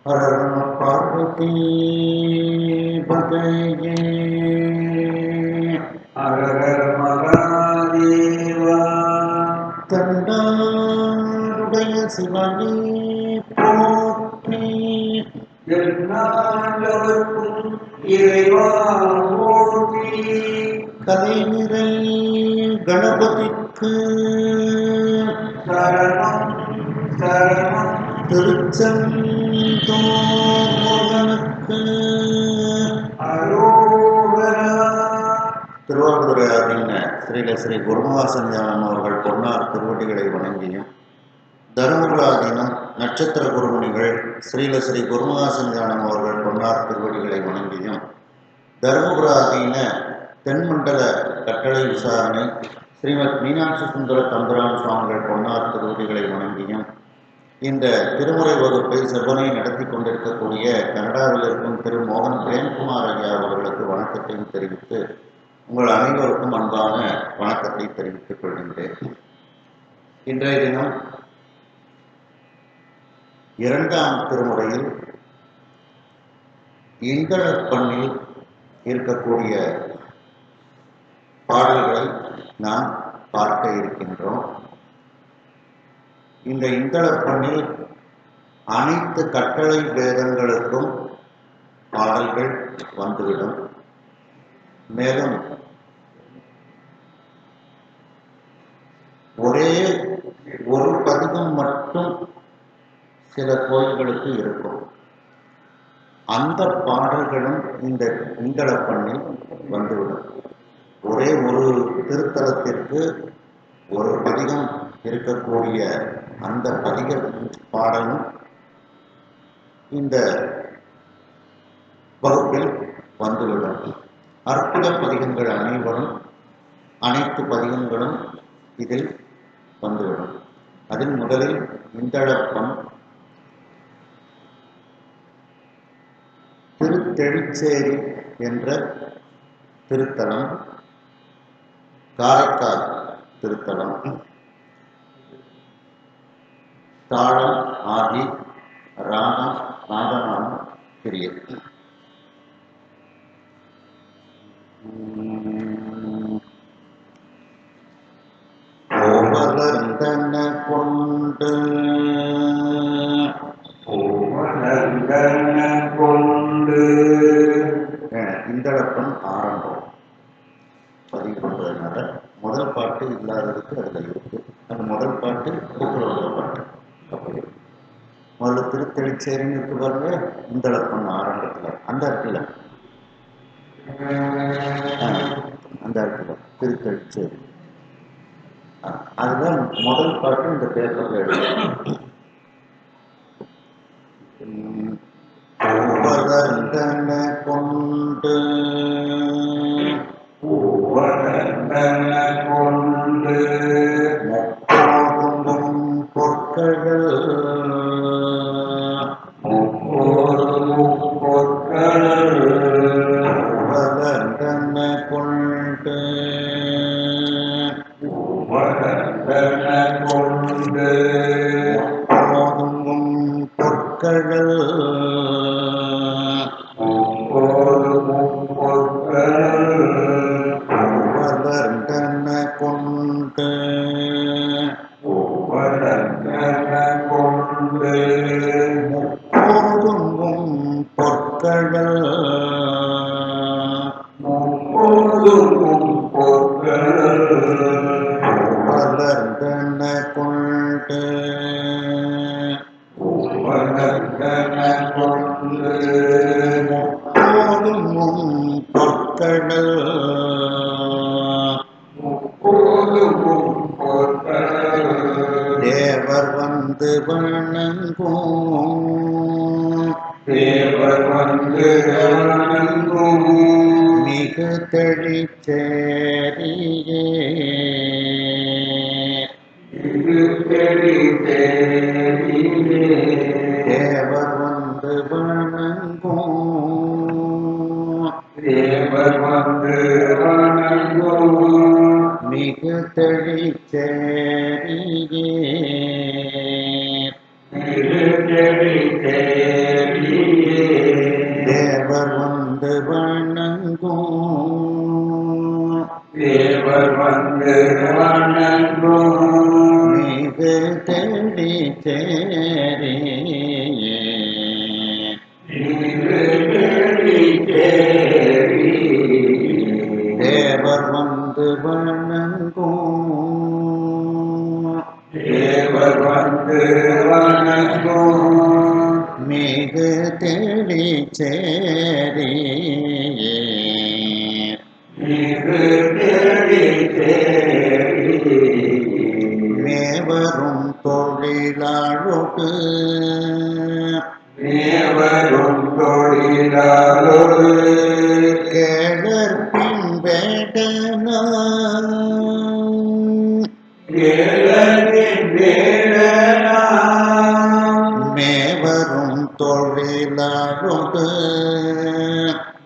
हर पार्वती पतये हर हर महादेवा தண்டாருடைய சிவனே போற்றி எந்நாட்டவர்க்கும் இறைவா போற்றி கலைநிறை கணபதிக்கு சரணம் சரணம் திருச்செந்தூர் முருகனுக்கு அரோகரா. திருவாவூரை ஆதீன ஸ்ரீ குருமகாசன்யானம் அவர்கள் பொன்னார் திருவடிகளை வணங்கியும், தருமபுரி ஆதீனம் நட்சத்திர குருமணிகள் ஸ்ரீ குருமகாசன்யானம் அவர்கள் பொன்னார் திருவடிகளை வணங்கியும், தருமபுரி ஆதீன தென்மண்டல கட்டளை விசாரணை ஸ்ரீமத் மீனாட்சி சுந்தர தம்பிரான் சுவாமிகள் பொன்னார் திருவடிகளை வணங்கியும், இந்த திருமுறை வகுப்பை செவ்வனை நடத்தி கொண்டிருக்கக்கூடிய கனடாவில் இருக்கும் திரு மோகன் பிரேம்குமார் ஐயா அவர்களுக்கு வணக்கத்தையும் தெரிவித்து உங்கள் அனைவருக்கும் அன்பான வணக்கத்தை தெரிவித்துக் கொள்கின்றேன். இன்றைய தினம் இரண்டாம் திருமுறையில் இந்தளப்பண்ணில் இருக்கக்கூடிய பாடல்களை நாம் பார்க்க இருக்கின்றோம். இந்த இந்தளப்பண்ணில் அனைத்து கட்டளை வேதங்களுக்கும் பாடல்கள் வந்துவிடும். மேலும் ஒரே ஒரு பதிகம் மட்டும் சில கோயில்களுக்கு இருக்கும். அந்த பாடல்களும் இந்த இந்தளப்பண்ணில் வந்துவிடும். ஒரே ஒரு திருத்தலத்திற்கு ஒரு பதிகம் இருக்கக்கூடிய அந்த பதிக பாடலும் இந்த வகுப்பில் வந்துவிடும். அற்புத பதிகங்கள் அனைத்து பதிகங்களும் இதில் வந்துவிடும். அதில் முதலில் இந்தளப்பம் திருத்தெழிச்சேரி என்ற திருத்தலம், காரைக்கால் திருத்தலம். தாளம் ஆதி, ராகம் நாதநாமம் பிரிய. ஓமலந்தன கொண்டு இந்தளப்பம் ஆரம்பம் பதிவு பண்றதுனால முதல் பாட்டு இல்லாததுக்கு அதுல இருக்கு. அந்த முதல் பாட்டு கூப்பிடுற பாட்டு. அப்படி முதல்ல திருத்தெழிச்சேரின்னு இருக்கு பாருங்க, இந்தளப்பம் ஆரம்பத்துல அந்த இடத்துல திருத்தெழிச்சேரி, அதுதான் முதல் பாட்டு. இந்த பேப்பர்ல எழுதும் கொண்டு முப்போதும் பொற்கள் கொண்டு போதும் பொற்கள் வளர்ந்தன கொண்டு முப்போதும் பொற்கள் வளர்ந்தன கொண்டு முப்போதும் பொற்கள் தேவர் வந்து வணங்கும் மிகு தெழிச்சேரியே தேவர் வந்து வணங்கும் மிகு தெழிச்சேரியே வந்து வணங்கும் மிகு தெளி சேரி தேவர் வந்து வணங்கும் தேவர் வந்து வணங்கும் மிகு தெளி சேரி மிகு தெளி சேரி மேவரும் தொழிலாளோடு மேவரும் தொழிலாளோடு கேளர் பின் வேடனாம் கேளரின் வேடனாம் மேவரும் தொழிலாளோடு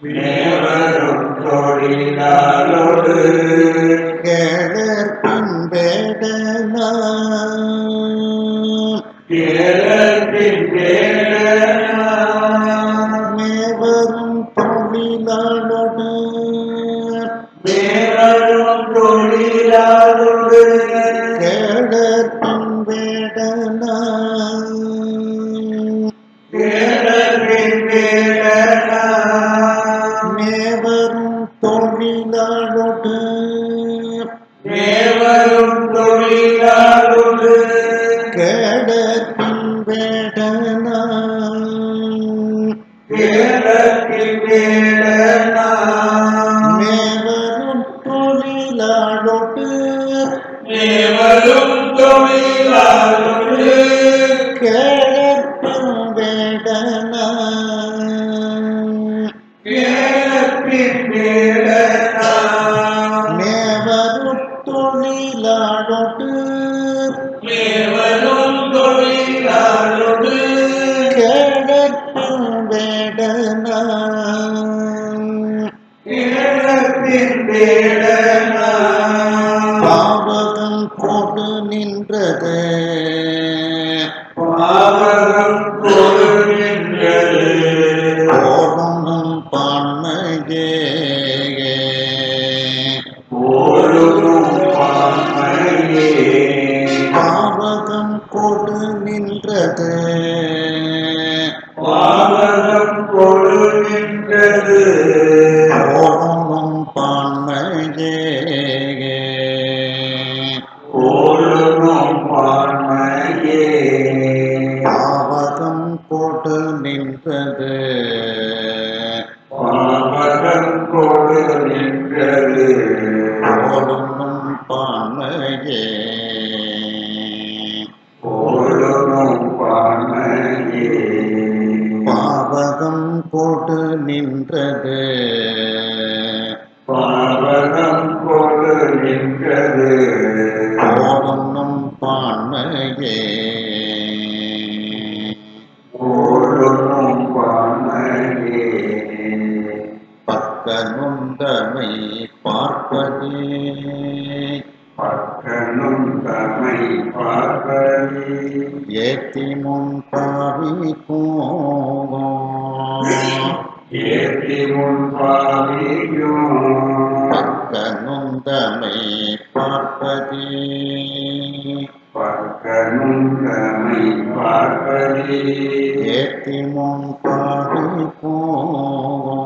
மேவரும் தொழிலாளோடு கேளர் பின் வேடனாம் கேளரின் வேடனாம் மேவரும் தொழிலாளோடு மேவரும் தொழிலாளோடு கேளர் பின் வேடனாம் கேளரின் வேடனாம் மேவரும் தொழிலாளோடு மேவரும் தொழிலாளோடு கேளர் பின் வேடனாம் கேளரின் வேடனாம் மேவரும் தொழிலாளோடு மேவரும் தொழிலாளோடு கேளர் பின் வேடனாம் கேளரின் வேடனாம் மேவரும் தொழிலாளோடு மேவரும் தொழிலாளோடு கேளர் பின் வேடனாம் கேளரின் வேடனாம் பாவகம் கொடு நின்றது பாவகம் கொடு நின்றது ஓடும் பான்மையே ஓடும் பான்மையே பாவகம் கொடு நின்றது பாவகம் கொடு நின்றது ஓடும் பான்மையே ஓடும் பான்மையே பாவகம் கொடு நின்றது பாவகம் கொடு நின்றது ஓடும் பான்மையே ஓடும் பான்மையே பாவகம் கொடு நின்றது பாவகம் கொடு நின்றது ஓடும் பான்மையே ஓடும் பான்மையே பக்க நுந்தமை பார்ப்பதே பக்கனும் தமை பார்ப்பதி ஏத்தி முன் பாவி கோவம் ஏற்றி முன் பாவியும் பக்க நுந்தமை பார்ப்பதே பக்கனும் தமை பார்ப்பதி ஏத்தி முன் பாவி கோவம்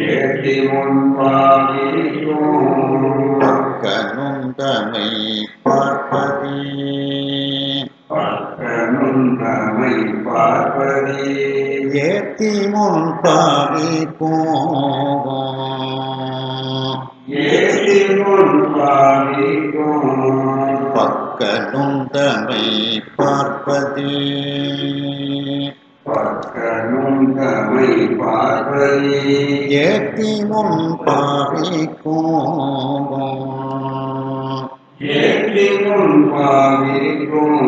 ஏற்றி முன் பாவியும் பக்க நுந்தமை பார்ப்பதே பக்கனும் தமை பார்ப்பதி ஏத்தி முன் பாவி கோவம் ஏற்றி முன் பாவியும் பக்க நுந்தமை பார்ப்பதே பக்கனும் தமை பார்ப்பதி ஏத்தி முன் பாவி கோவம் ஏற்றி முன் பாவிக்கும்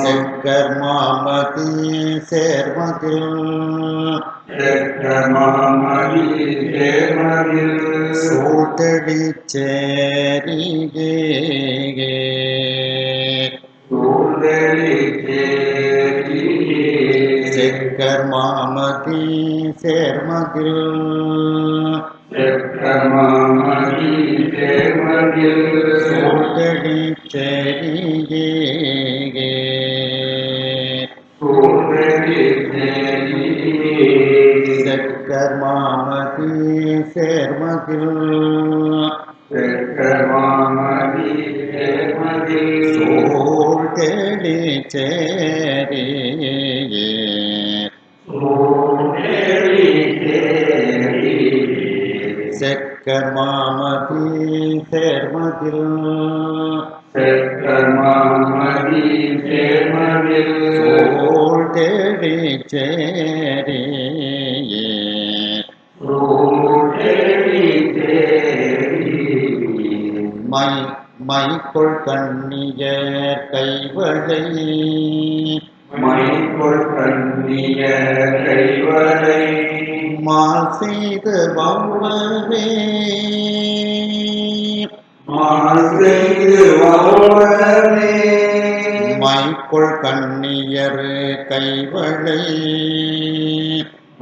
செக்கர் மாமதி சேர்மதில் மாமணி தேமதில் சூதடி சேரிகே சூழலி தேரியே செக்கர் மாமதி சேர்மதில் மாமணி சேர்மதில் சூழ்தடி செடியே சூழ்தடி செடியே செக்கர் மாமதி சேர்மதில் செக்கமாமதி சேர்மதில் சூழ்தடி செடியே சூழ்தடி செடியே செக்கர் மாமதி சேர்மதில் செக்கமாமதி சேர்மதில் சூழ்தடி செடியே சூழ்தடி செடியே மைக்கொள் கண்ணியர் கைவளை மைக்கொள் கண்ணிய கைவரை மால் செய்து வௌவவே மாசெய்து வாழ்வதே மைக்கொள் கண்ணியர் கைவளை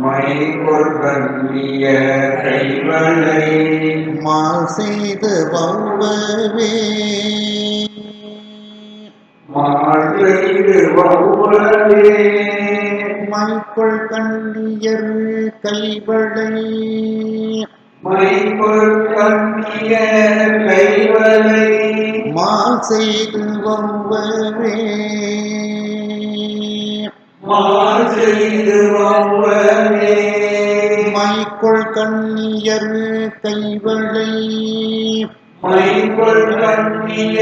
மைக்கொள் கண்ணிய கைவரை மால் செய்து வௌவவே மாசெய்து வாழ்வதே மைக்கொள் கண்ணியர் கைவளை மைக்கொள் கண்ணிய கைவரை மால் செய்து வௌவவே மாசெய்து வாழ்வதே மைக்கொள் கண்ணியர் கைவளை மைக்கொள் கண்ணிய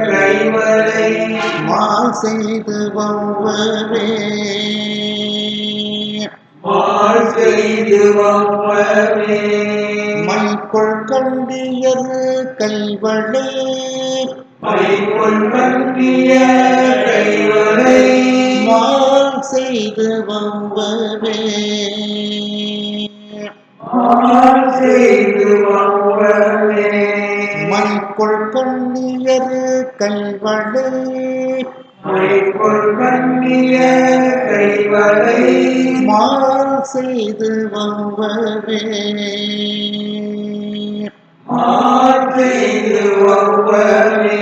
கைவரை மால் செய்து வௌவவே மாசெய்து வாழ்வதே மைக்கொள் கண்ணியர் கைவளை மைக்கொள் கண்ணிய கைவரை மால் செய்து வௌவவே மாசெய்து வாழ்வதே மைக்கொள் கண்ணியர் கைவளை மைக்கொள் கண்ணிய கைவரை மால் செய்து வௌவவே மாசெய்து வாழ்வதே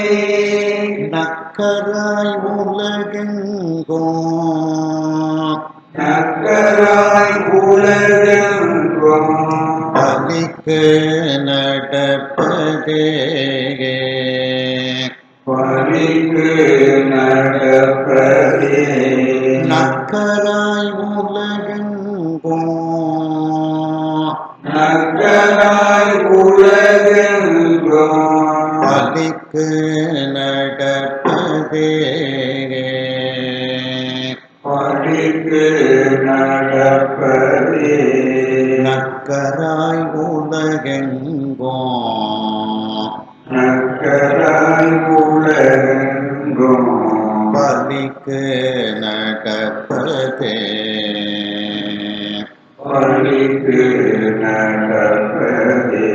நக்கராய் உலகெங்கும் நக்கராய் உலகெங்கும் பலிக்கு நடப்பதே பலிக்கு நடப்பதே நக்கராய் உலகெங்கும் நக்கராய் உலகெங்கும் பலிக்கு நடப்பதே பலிக்கு நடப்பதே நக்கராய் உலகெங்கும் நக்கராய் உலகெங்கும் பலிக்கு நடப்பதே பலிக்கு நடப்பதே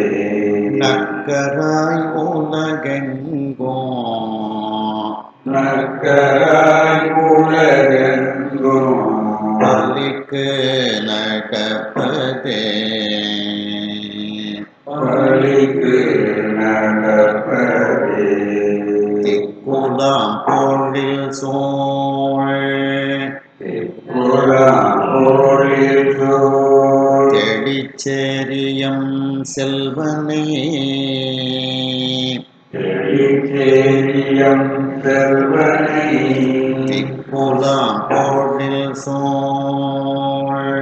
நக்கராய் உலகெங்கும் நக்கராய் உலகெங்கும் பலிக்கு நடப்பதே பலிக்கு நடப்பதே திக்குலாம் பொழில் சோழ் குலமொழில் சூழ் தெளிச்செறியம் செல்வனே தெளிச்செறியம் செல்வனை திக்குலாம் பொழில் சோழ்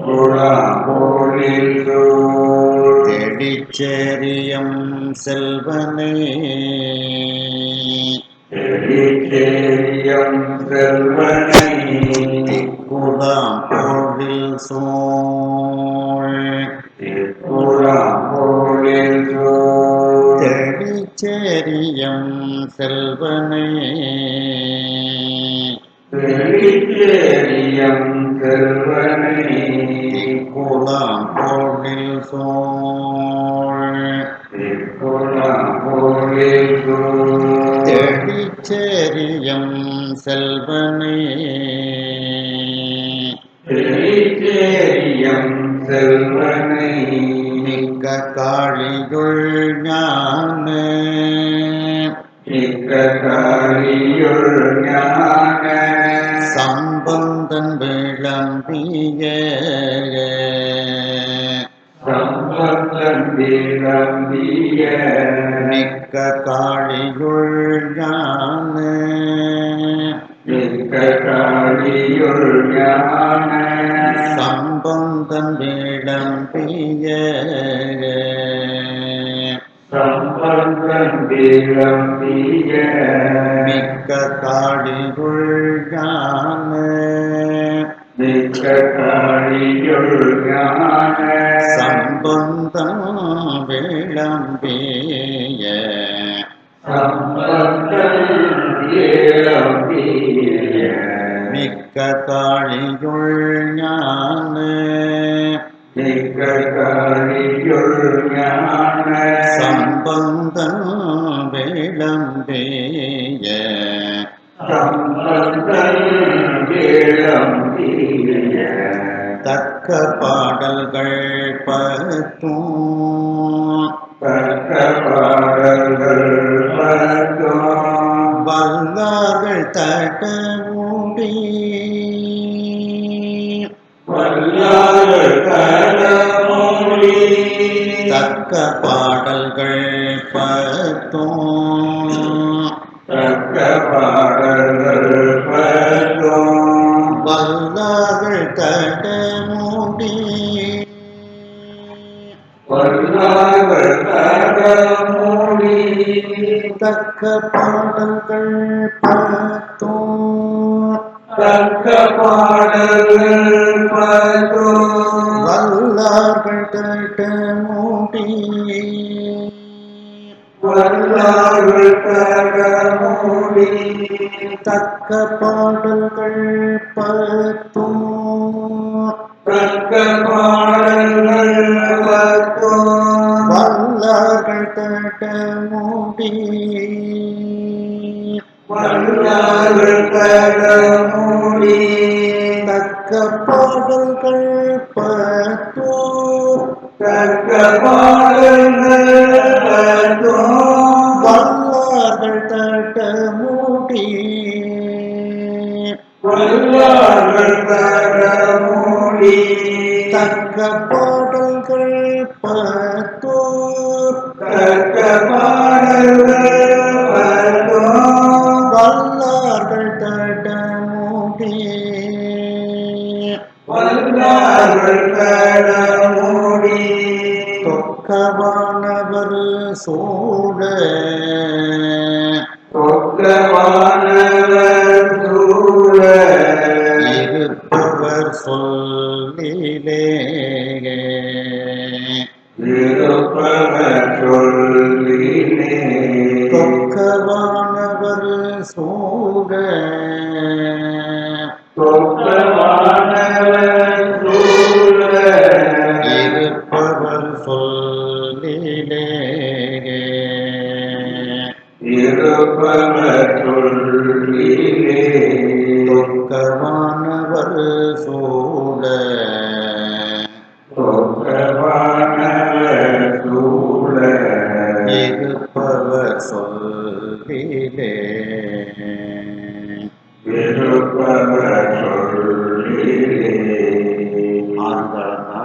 குலமொழில் சூழ் தெளிச்செறியம் செல்வனே தெளிச்செறியம் செல்வனை திக்குலாம் பொழில் சோழ் குலமொழில் சூழ் தெளிச்செறியம் செல்வனே தெளிச்செறியம் செல்வனை திக்குலாம் பொழில் சோழ் குலமொழில் சூழ் தெளிச்செறியம் செல்வனே தெளிச்செறியம் செல்வனை மிக்க காளியுள் ஞான மிக்க காளியுள் ஞான சம்பந்தன் விளம்பிய சம்பந்தன் விளம்பிய மிக்க காளியுள் ஞான மிக்க காளியுள் ஞான சம்பந்தன் விளம்பிய சம்பந்தன் விளம்பிய மிக்க காளியுள் ஞான மிக்க காளியுள் ஞான சம்பந்தன் விளம்பிய சம்பந்தன் விளம்பிய மிக்க காளியுள் ஞான மிக்க காளியுள் ஞான சம்பந்தன் விளம்பிய சம்பந்தன் விளம்பிய தக்க பாடல்கள் பத்தும் தக்க பாடல்கள் பத்தும் வல்லார்கள் தடமுடி வல்லார்கள் தடமொழி தக்க பாடல்கள் பத்தும் தக்க பாடல்கள் பத்தும் வல்லார்கள் தடமுடி வல்லார்கள் தடமொழி தக்க பாடல்கள் பத்தும் தக்க பாடல்கள் பத்தும் வல்லார்கள் தடமுடி வல்லார்கள் தடமொழி தக்க பாடல்கள் பத்தும் தக்க பாடல்கள் பத்தும் வல்லார்கள் தடமுடி வல்லார்கள் தடமொழி தக்க பாடல்கள் பத்தும் தக்க பாடல்கள் பத்தும் வல்லார்கள் தடமுடி வல்லார்கள் தடமொழி தக்க பாடல்கள் பத்தும் தக்க பாடல்கள் பத்தும் வல்லார்கள் தடமுடி வல்லார்கள் தடமொழி தொக்கவானவர் சூழ தொக்கவானவர் சூழ இருப்பவர் சொல்லிலே இருப்பவர் சொல்லினே தொக்கவானவர் சூழ தொக்கவானவர் சூழ இருப்பவர் சொல்லிலே இருப்பவர் சொல்லினே தொக்கவானவர் சூழ தொக்கவானவர் சூழ இருப்பவர் சொல்லிலே இருப்பவர் சொல்லினே ஆறுதாளம்னா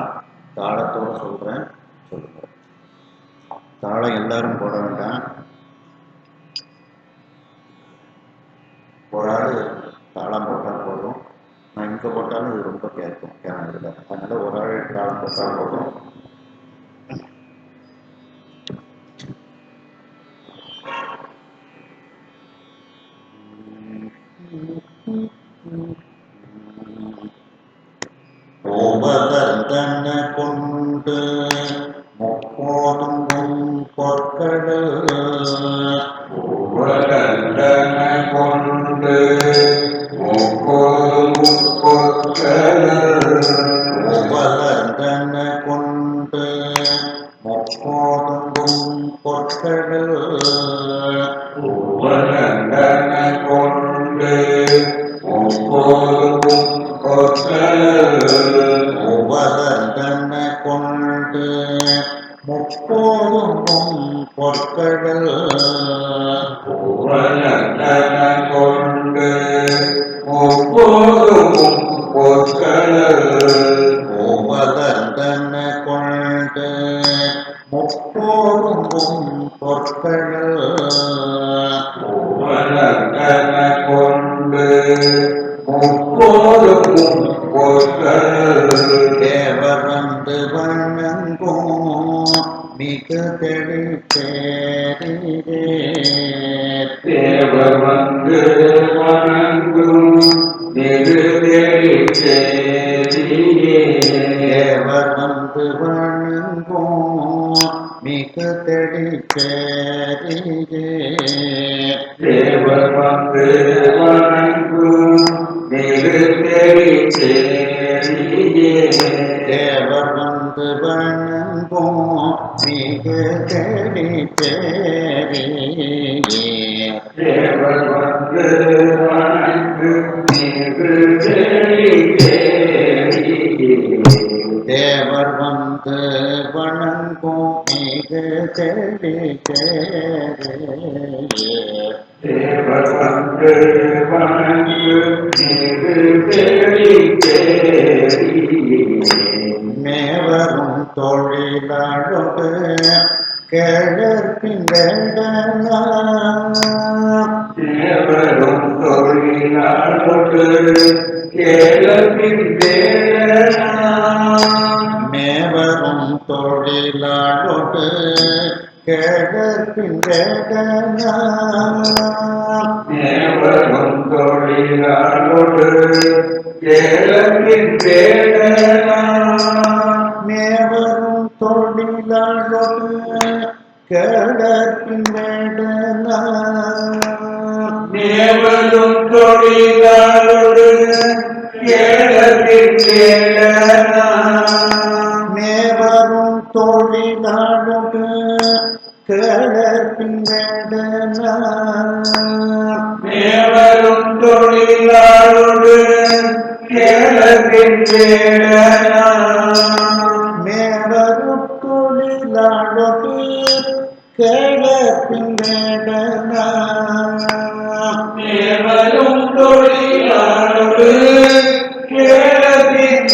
தாளத்தோட சொல்றேன், சொல்லுங்க. தாளம் எல்லாரும் போட வேண்டாம். ஒரு ஆள் தாளம் போட்டால் போதும். நான் இங்கே போட்டாலும் இது ரொம்ப கேட்கும் கேமரில். அதனால ஒரு ஆள் தாளம் போட்டால் போதும். கோபதர்தன கொண்டு முப்போதும் பொற்கடல் உவலந்தன கொண்டு முப்போதும் பொற்கடல் கோபதர்தன கொண்டு முப்போதும் பொற்கடல் உவலந்தன கொண்டு பொற்கழல் பூவலங்கன கொண்டு முப்போது முப்பொற்கள் தேவர் வந்து வணங்கும் மிக தெளிப்பேரிலே தேவர் வந்து வணங்கும் நெடுதெளிச்சேரியே தேவர் வந்து வணங்கும் மிக தெளிப்பேரிலே தேவர் வந்து வணங்கும் நெடுதெளிச்சேரியே தேவர் வந்து வணங்கும் மிக தெளிப்பேரிலே தேவர் வந்து வணங்கும் நெடுதெளிச்சேரியே தேவர் வந்து வணங்கும் மிக தெளிப்பேரிலே தேவர் வந்து வணங்கும் நெடுதெளிச்சேரியே மேவரும் தொழிலாளோடு கிளர்பின்றன தேவரும் தொழிலாளோடு கேளப்பின் மேவரும் தொழிலாளோடு கிளர்பின்றன தேவரும் தொழிலாளோடு கேளப்பின் மேவரும் தொழிலாளோடு கிளர்பின்றன தேவரும் தொழிலாளோடு கேளப்பின் மேவரும் தொழிலாளோடு கிளர்பின்றன தேவரும் தொழிலாளோடு கேளப்பின் மேவரும் தொழிலாளோடு கிளர்பின்றன தேவரும் தொழிலாளோடு கேளப்பின்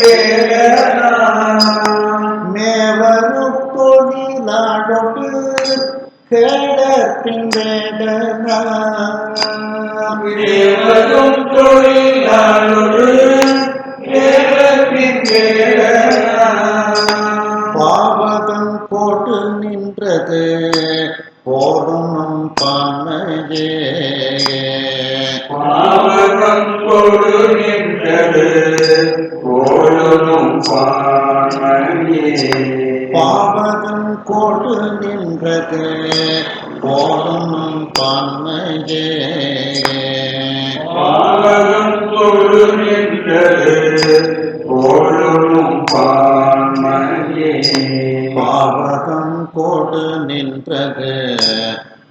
மேவரும் தொழிலாளோடு கிளர்பின்றன தேவரும் தொழிலாளோடு கேளப்பின் பாவகம் போட்டு நின்றது போதும் நம் பான்மையே பாவகம் கொடு நின்றது போலும் பான்மையே பாவகம் போட்டு நின்றது போதும் நம் பான்மையே பாவகம் கொடு நின்றது போலும் பான்மையே பாவகம் போட்டு நின்றது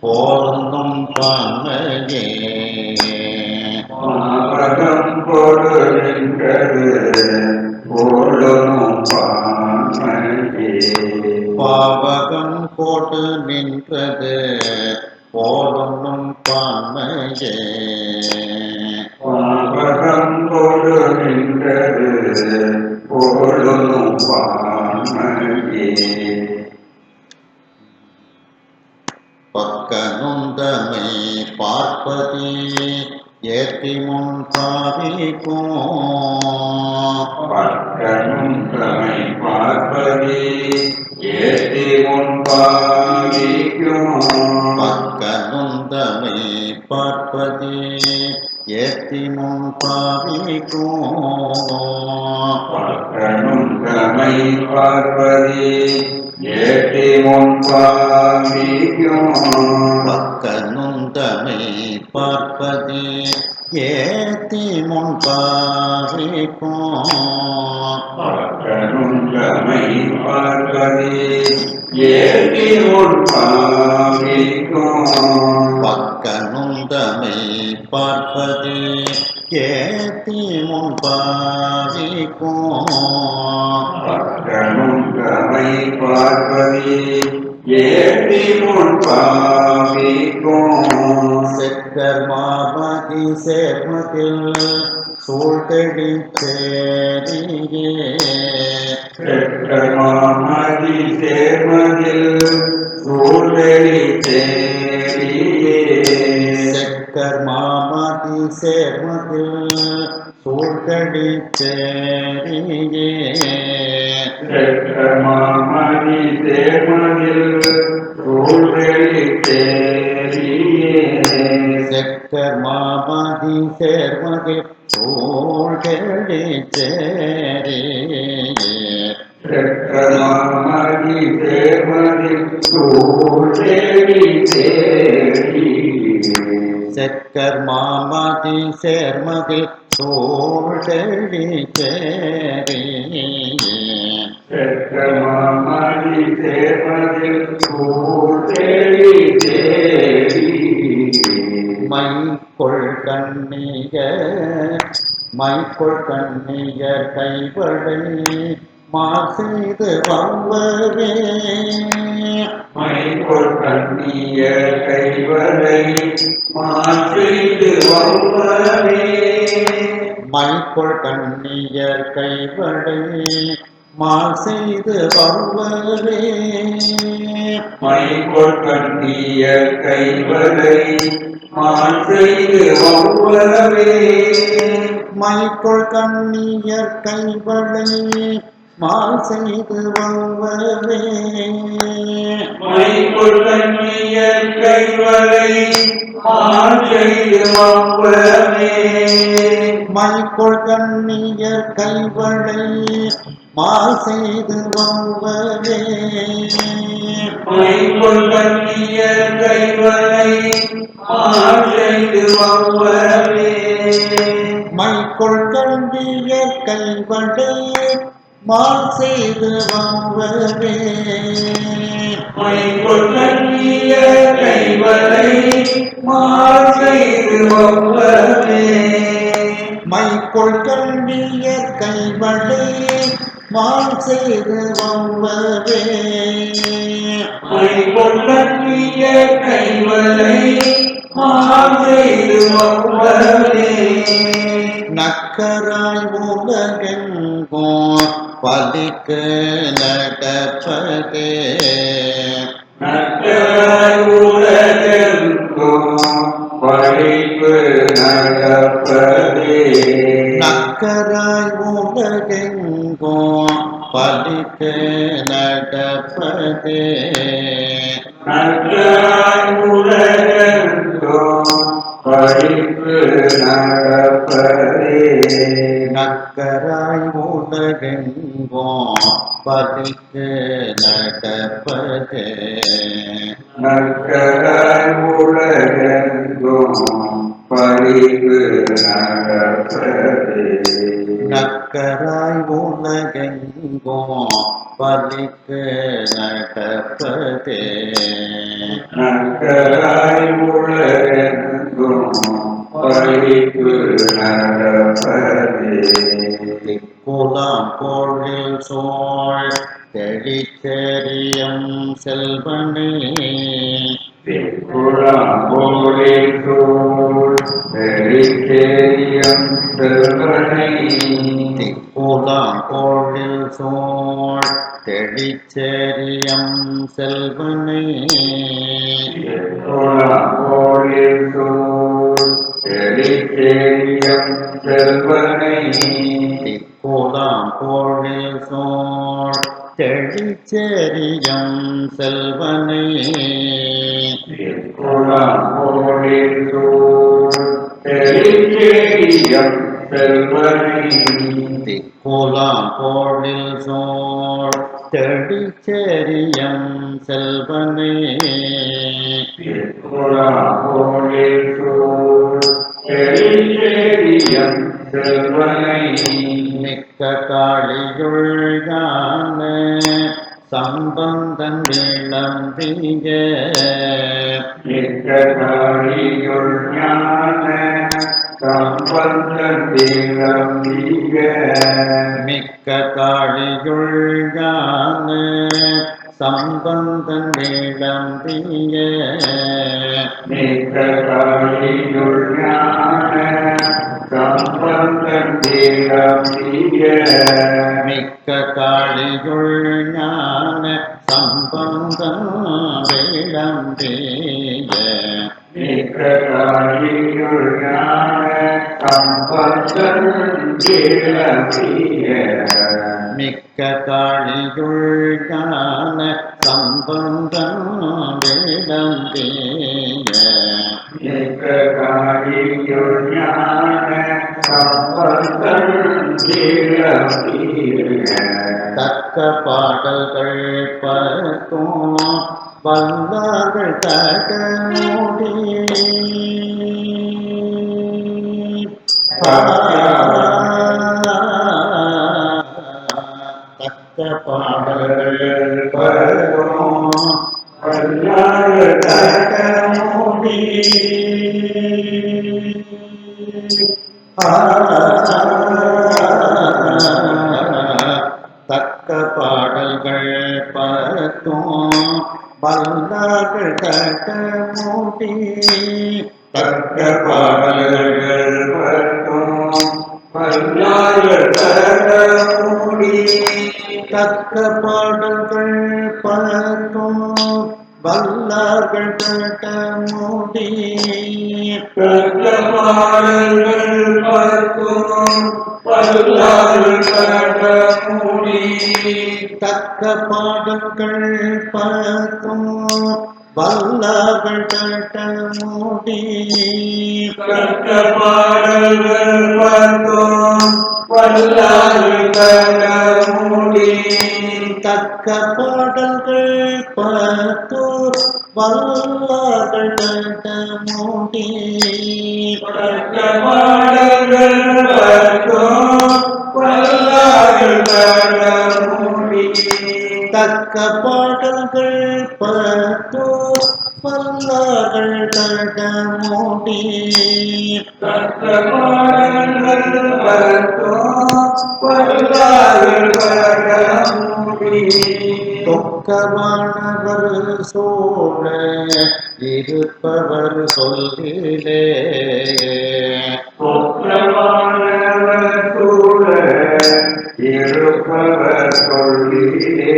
போதும் பான்மையே பாவகம் கொடு நின்றது போலும் பான்மையே பாவகம் போட்டு நின்றது போதும் பான்மையே பாவகம் கொடு நின்றது போலும் பான்மையே பக்கனுந்தமை பார்ப்பதி ஏத்தி முன் பாவிக்கும் பக்கனும் தமை பார்ப்பதி ஏத்தி முன் பாவிக்கும் பக்கனுந்தமை பார்ப்பதி ஏத்தி முன் பாவிக்கும் பக்கனும் தமை பார்ப்பதி ஏத்தி முன் பாவிக்கும் பக்கனுந்தமை பார்ப்பதி ஏத்தி முன் பாவிக்கும் பக்கனும் தமை பார்ப்பதி ஏத்தி முன் பாவிக்கும் பக்கனுந்தமை பார்ப்பதி ஏத்தி முன் பாவிக்கும் பக்கனும் தமை பார்ப்பதி ஏத்தி முன் பாவிக்கும் செக்கர்மாபதி சேர்மதில் சூழ்கடி சேரியே செக்கமாமதி சேர்மதில் சூழ்வெளி தேரியே செக்கர் மாமதி சேர்மதில் சூழ்கடி சேரியே செக்கமாமதி சேர்மதில் சூழ்வெளி தேரியே செக்கர் மாமதி சேர்மதில் சூழ்கடி சேரியே செக்கமாமதி சேர்மதில் சூழ்வெளி தேரியே செக்கர் மாமதி சேர்மதில் சூழ்கடி சேரியே செக்கமாமதி சேர்மதில் சூழ்வெளி தேரியே மைக்கொள் கண்ணியர் கைவடை மாசெய்து வவ்வரே மைக்கொள் கண்ணிய கைவரை மாற்றீடு வவ்வரே மைக்கொள் கண்ணியர் கைவடை மாசெய்து வவ்வரே மைக்கொள் கண்ணிய கைவரை மாற்றீடு வவ்வரே மைக்கொள் கண்ணியர் கைவடை மாசெய்து வவ்வரே மைக்கொள் கண்ணிய கைவரை மாற்றீடு வவ்வரே மைக்கொள் கண்ணியர் கைவடை மாசெய்து வவ்வரே மைக்கொள் கண்ணிய கைவரை மாற்றீடு வவ்வரே மைக்கொள் கண்ணியர் கைவடை மாசெய்து வவ்வரே மைக்கொள் கண்ணிய கைவரை மாற்றீடு வவ்வரே மைக்கொள் கண்ணியர் கைவடை மாசெய்து வவ்வரே மைக்கொள் கண்ணிய கைவரை மாற்றீடு வவ்வரே நக்கராய் உலகெங்கோர் பலிக்கு நடப்பதே நக்கராய் உலகெங்கும் பழிப்பு நடப்பதே நக்கராய் உலகெங்கோர் பலிக்கு நடப்பதே நக்கராய் உலகெங்கும் பழிப்பு நடப்பதே நக்கராய் உலகெங்கோர் பலிக்கு நடப்பதே நக்கராய் உலகெங்கும் பழிப்பு நடப்பதே நக்கராய் உலகெங்கோர் பலிக்கு நடப்பதே நக்கராய் உலகெங்கும் பழிப்பு நடப்பதே குலாம் பொழில் சோழ் தெளிச்செறியம் செல்வனே குழாம்போலில் சூழ் வெளிச்சேரியம் செல்வனை குலாம் பொழில் சோழ் தெளிச்செறியம் செல்வனே குழாம்போலில் சூழ் வெளிச்சேரியம் செல்வனை குலாம் பொழில் சோழ் தெளிச்செறியம் செல்வனே குழாம்போலில் சூழ் வெளிச்சேரியம் செல்வனை குலாம் பொழில் சோழ் தெளிச்செறியம் செல்வனே குழாம்போலில் சூழ் வெளிச்சேரியம் செல்வனை மிக்க காளியுள் ஞான சம்பந்தன் விளம்பிய மிக்க காளியுள் ஞான சம்பந்தன் விளம்பிய மிக்க காளியுள் ஞான சம்பந்தன் விளம்பிய மிக்க காளியுள் ஞான சம்பந்தன் மிக்க காளியுள் ஞான சம்பந்தம் விளம்பிய மிக்க காளியுள் ஞான சம்பந்தம் விளம்பிய தக்க பாடல்கள் பத்தும் வல்லார்கள் தடமோடி தக்க பாடல்கள் பத்தும் வல்லார்கள் தடமோடி தக்க பாடல்கள் பத்தும் வல்லார்கள் தடமோடி தக்க பாடல்கள் பத்தும் வல்லார்கள் தடமோடி தக்க பாடல்கள் பத்தும் வல்லார்கள் தடமோடி தக்க பாடல்கள் பத்தும் வல்லார்கள் தடமோடி தக்க பாடல்கள் பத்தும் வல்லார்கள் தடமோடி தக்க பாடல்கள் பத்தும் வல்லார்கள் தடமோடி தக்க பாடல்கள் பத்தும் வல்லார்கள் தடமோடி தக்க பாடல்கள் பத்தும் வல்லார்கள் தடமோடி தக்க பாடல்கள் பத்தும் வல்லார்கள் தடமோடி தக்க பாடல்கள் பத்தும் வல்லார்கள் தடமோடி தொக்கமானவர் சோழ இருப்பவர் சொல்லிலே தொக்கமானவர் சோழ இருப்பவர் சொல்லிலே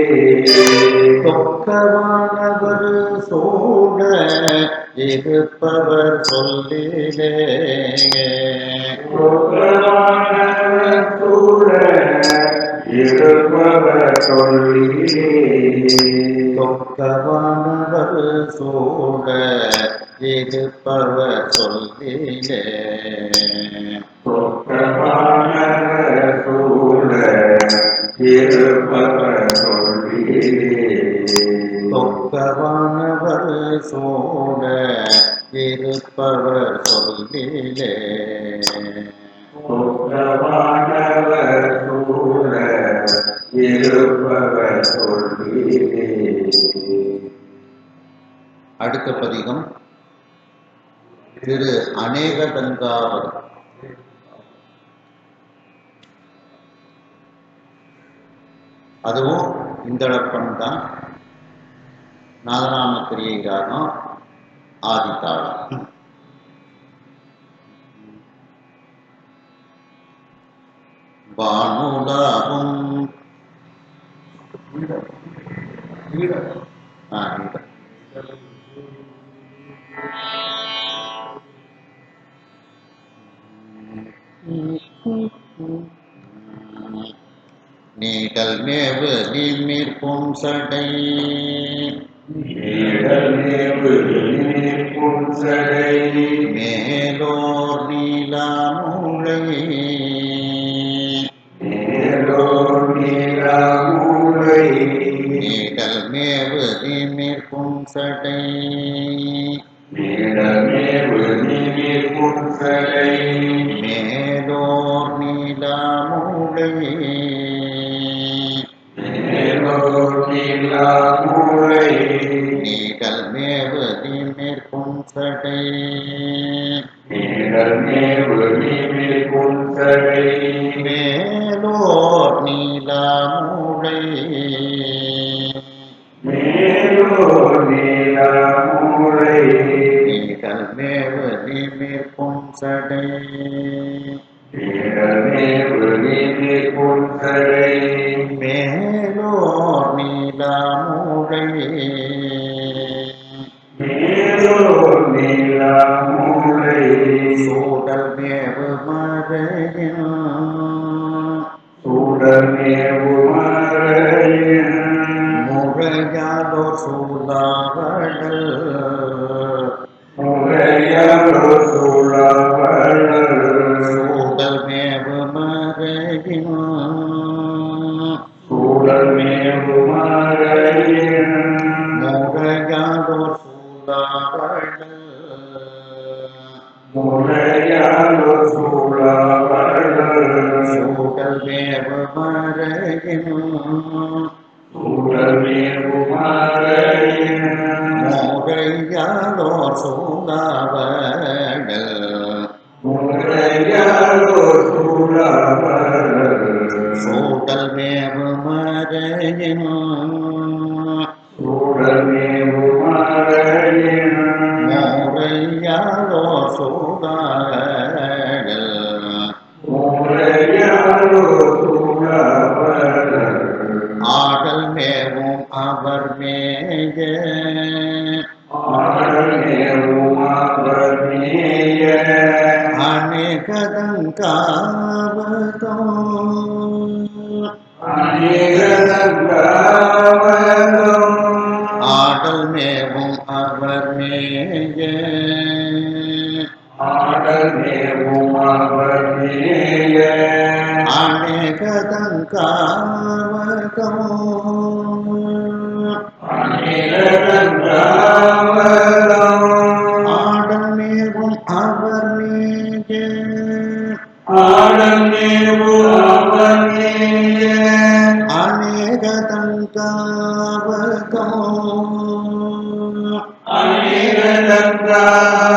தொக்கமானவர் சோழ இருப்பவர் சொல்லிலே தொக்கமானவர் சோழ இருப்பவர் சொல்லிலே தொக்கமானவர் சோழ இருப்பவர் சொல்லிலே தொக்கமானவர் சோழ இருப்பவர் சொல்லிலே தொக்கமானவர் சோழ இருப்பவர் சொல்லிலே தொக்கமானவர் சோழ இருப்பவர் சொல்லிலே. அடுத்த பதிகம் திரு அநேக கங்காவதி. அதுவும் இந்தளப்பம் தான். நாதநாம கிரியை ராகம் ஆதித்தாளம். வானுலாவும் நீடல் மேவு நீர்க்கும் சடை மேலோர் நீலாமூளை நீடல் மேவு நீர்க்கும் சடை மேலோர் நீலாமூளை நீடல் மேவு நீர்க்கும் சடை மேலோர் நீலாமூளை நீடல் மேவு நீர்க்கும் சடை வீரமேவு நீதி புத்தரை மேலோர் நீலாமுழை மேலோர் நீலாமுலை சூடல் மேவு மறையின் சூடமேவு மறையின் முறையாலோர் சூழாவடல் முறையாலோ சூழவளர் சூடல் மேவு மறையின் சூடமேவு மறையின் முறையாலோர் சூழாவடல் முறையாலோ சூழவளர் சூடல் மேவு மறையின் சூடமேவு மறையின் முறையாலோர் சூழாவடல் முறையாலோ சூழவளர் சூடல் மேவு மறையின் சூடமேவு மறையின் முறையாலோர் சூழாவடல் முறையாலோ சூழவளர் ஆடல் மேவும் அவர் மேய ஆடமேவும் அவர் மேய அநேகதங்காவதம் அநேகதங்காவதம் ஆடல் மேவும் அவர் மேய ஆடமேவும் அவர் மேய அநேகதங்காவதம் அநேகதங்காவதம் ஆடல் மேவும் அவர் மேய ஆடமேவும் அவர் மேய அநேகதங்காவதம்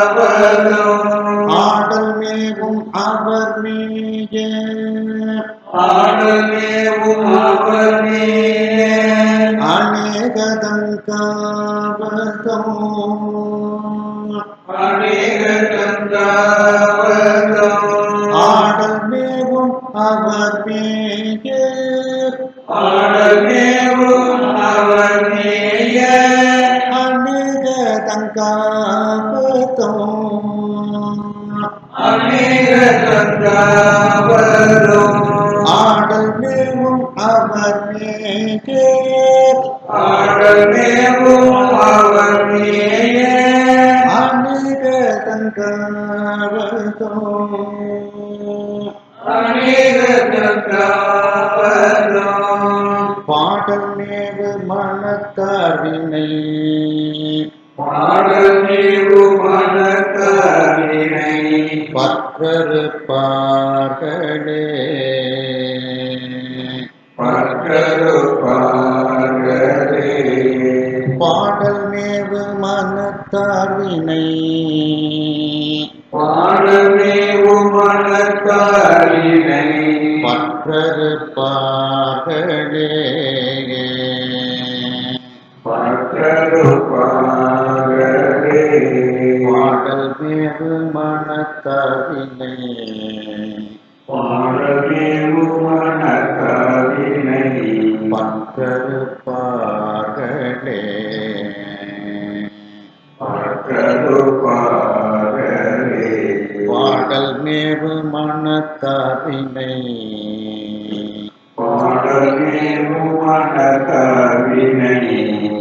அநேகதங்காவதம் ஆடல் மேவும் அவர் மேய ஆடமேவும் அவர் மேய அநேகதங்காவதம் அநேகதங்காவதம் ஆடல் மேவும் அவர் மேய ஆடமேவும் அவர் மேய அநேகதங்காவதம் அநேகதங்காவதம் ஆடல் மேவும் அவர் மேய ஆடமேவும் அவர் மேய அநேகதங்காவதம் அநேகதங்காவதம் பாடல் மேவு மனத்தார்வினை பாடமேவும் மனத்தாரினை பற்றறுப்பார்களே பற்றறுப்பார்களே பாடல் மேவு மனத்தார்வினை பாடமேவும் மனத்தாரினை பற்றறுப்பார்களே பற்றறுப்பார்களே பாடல் மேவு மனத்தார்வினை பாடமேவும் மனத்தாரினை பற்றறுப்பார்களே பற்றறுப்பார்களே பாடல் மேவு மனத்தார்வினை பாடமேவும் மனத்தாரினை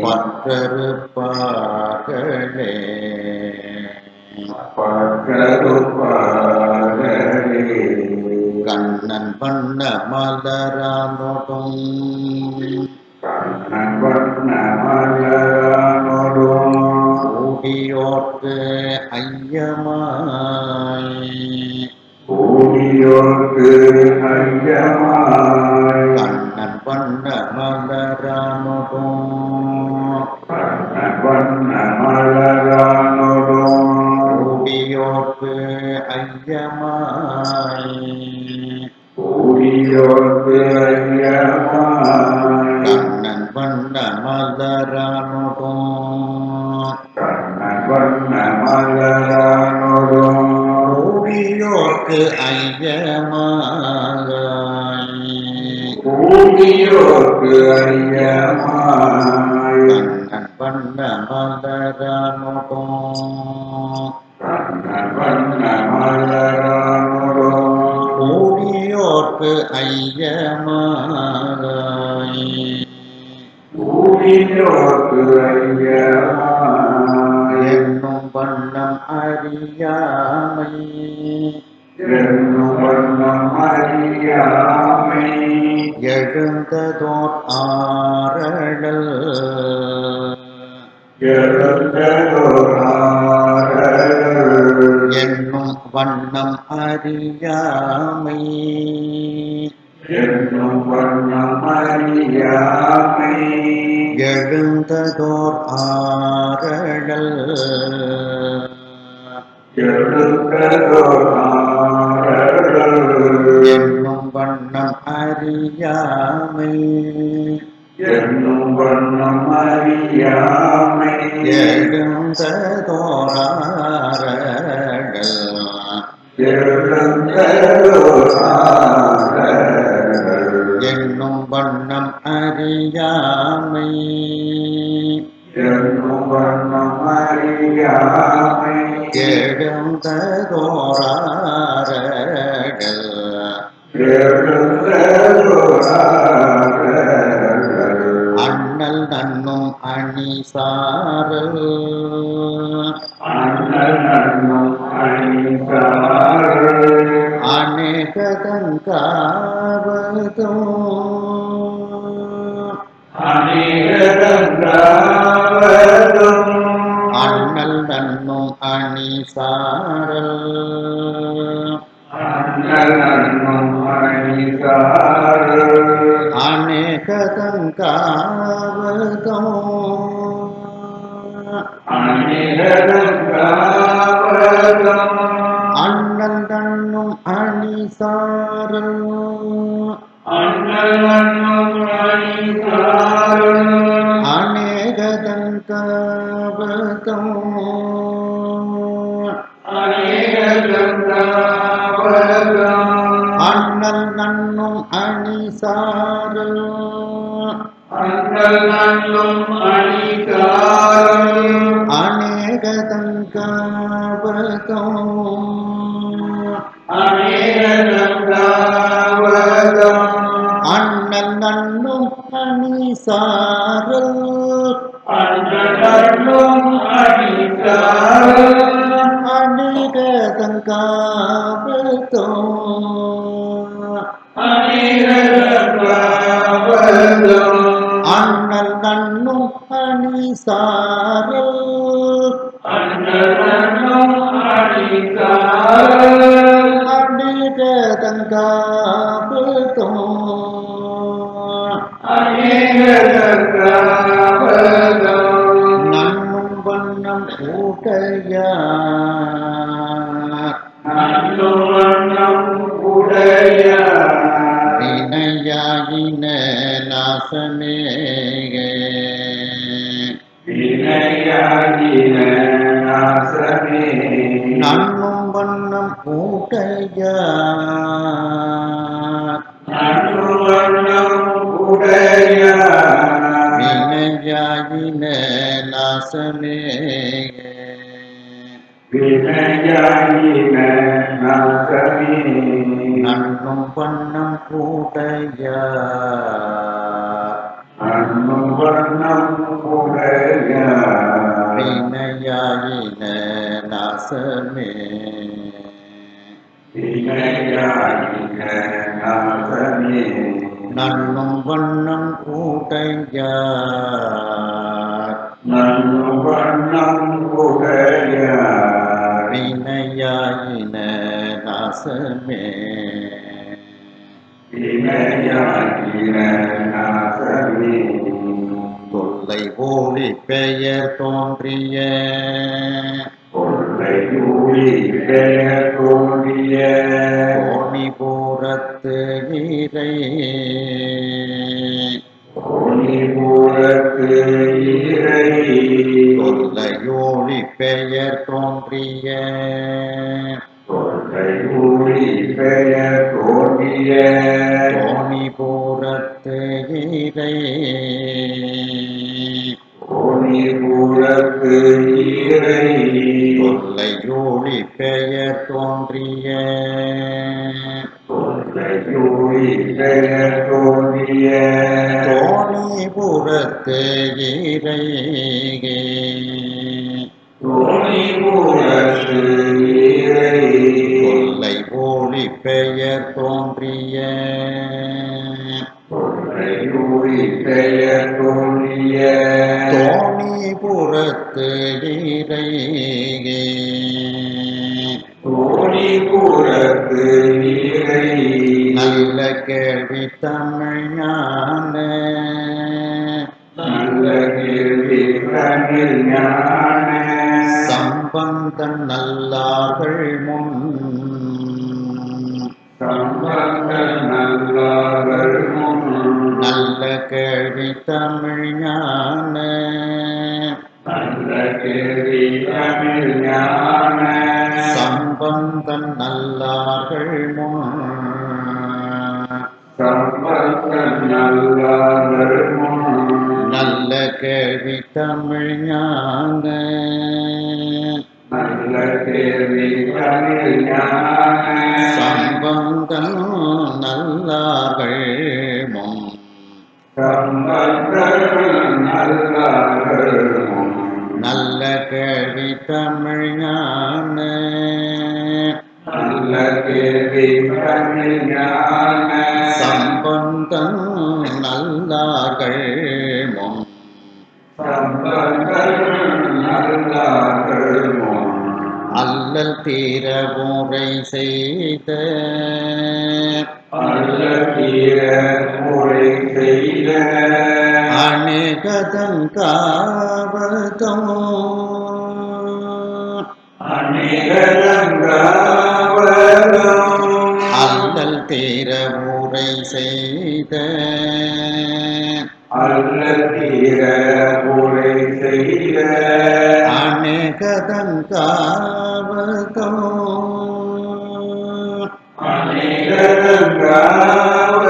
பற்றறுப்பார்களே பற்றறுப்பார்களே கண்ணன் வண்ண மலரானோடும் கண்ணன் வண்ண மலரானோடும் கூடியோர்க்கு ஐயமாய் கூடியோர்க்கு ஐயமாய் கண்ணன் வண்ண மலரானோடும் கண்ணன் வண்ண மலரானோடும் கூடியோர்க்கு ஐயமாய் கூடியோர்க்கு ஐயமாய் கண்ணன் வண்ண மலரானோடும் கண்ணன் வண்ண மலரானோடும் கூடியோர்க்கு கூடியோர்க்கு ஐயமாகாய் கூடியோர்க்கு ஐயமாய் கண்ணன் வண்ண மலரானோடோ கண்ணன் வண்ண மலரானோடோ கூடியோர்க்கு ஐயமாகாய் கூடியோர்க்கு ஐயமாய் என்னும் வண்ணம் அறியாமை என்னும் வண்ணம் அறியாமை எழுந்ததோர் ஆரடல் எழுந்ததோராரல் என்னும் வண்ணம் அறியாமை என்னும் வண்ணம் அறியாமை எழுந்ததோர் ஆரடல் எழுந்ததோராரல் என்னும் வண்ணம் அறியாமை என்னும் வண்ணம் அறியாமை எழுந்ததோர் ஆரடல் எழுந்ததோராரல் என்னும் வண்ணம் அறியாமை என்னும் வண்ணம் அறியாமை எழுந்ததோர் ஆரடல் எழுந்ததோராரல் அண்ணல் நன்னும் அணி சாரல் அண்ணல் நன்னும் அணிசாரல் அநேகதங்காவதோ அநேகதங்காவதும் அண்ணல் நன்னும் அணி சாரல் அண்ணல் நன்னும் அணிசாரல் அநேகதங்காவதோ அநேகதங்காவதும் அண்ணல் நன்னும் அணி சாரல் அண்ணல் நன்னும் அணிசாரல் அநேகதங்காவதோ அநேகதங்காவதும் அண்ணல் நன்னும் அணி சாரல் அண்ணல் நன்னும் அணிசாரல் அநேகதங்காவதோ அநேகதங்காவதும் அண்ணல் நன்னும் அணி சாரல் அண்ணல் நன்னும் அணிசாரல் அநேகதங்காவதோ அநேகதங்காவதும் அண்ணல் நன்னும் அணி சாரல் அண்ணல் நன்னும் அணிசாரல் அநேகதங்காவதோ அநேகதங்காவதும் நன்னும் வண்ணம் கூட்டையார் நன்னும் வண்ணம் உடையார் வினையாயின நாசமேக வினையாகின நாசமே நன்னும் வண்ணம் கூட்டையார் நன்னும் வண்ணம் உடையார் வினையாயின நாசமேக வினையாகின நாசமே நன்னும் வண்ணம் கூட்டையார் நன்னும் வண்ணம் உடையார் வினையாயின நாசமே வினையாகின நாசமே நன்னும் வண்ணம் கூட்டையார் நன்னும் வண்ணம் உடையார் வினையாயின நாசமே வினையாகின நாசமே தொல்லை ஓடி பெயர் தோன்றிய கொள்ளையூழி பெயர் தோன்றிய கோணிபுரத்து இறை கோணிபுரத்து இறை தொல்லையோழி பெயர் தோன்றிய கொள்ளையூழி ஊழி பெயர் தோன்றிய தோணி பூரத்து ஈரை கோணிபுரத்து ஈரை தொல்லையூழி பெயர் தோன்றிய தொல்லையூழி பெயர் தோன்றிய தோணிபுரத்து ஈரை கோணிபுரத்து ஈரை தொல்லை ஊழி பெயர் தோன்றிய தொல்லையூழி பெயர் தோன்றிய தோணிபுரத்து ஈரை கோணிபுரத்து ஈரை நல்ல கேள்வி தமிழ் ஞான நல்ல கேள்வி தமிழ் ஞான சம்பந்தன் நல்லார்கள் முன் சம்பந்த நல்லார்கள் முன் நல்ல கேள்வி தமிழ் ஞான நல்ல கேள்வி தமிழ் ஞான சம்பந்தன் நல்லார்கள் முன் சம்பந்த நல்லார்கள் முன் நல்ல கேள்வி தமிழ் ஞான நல்ல கேள்வி தமிழ் ஞான சம்பந்தன் நல்லார்கள் முன் சம்பந்த நல்லார்கள் முன் நல்ல கேள்வி தமிழ் ஞான நல்ல கேள்வி தமிழ் ஞான சம்பந்தன் நல்லார்கள் முன் சம்பந்த நல்லார்கள் முன் அல்லல் தீர உரை செய்த அல்ல தீர முறை செய்த அநேகதன் காவதம் அநேகரங்காவலம் அல்லல் தீர உரை செய்த அல்ல தீர முறை செய்த அநேகதன் காவதம்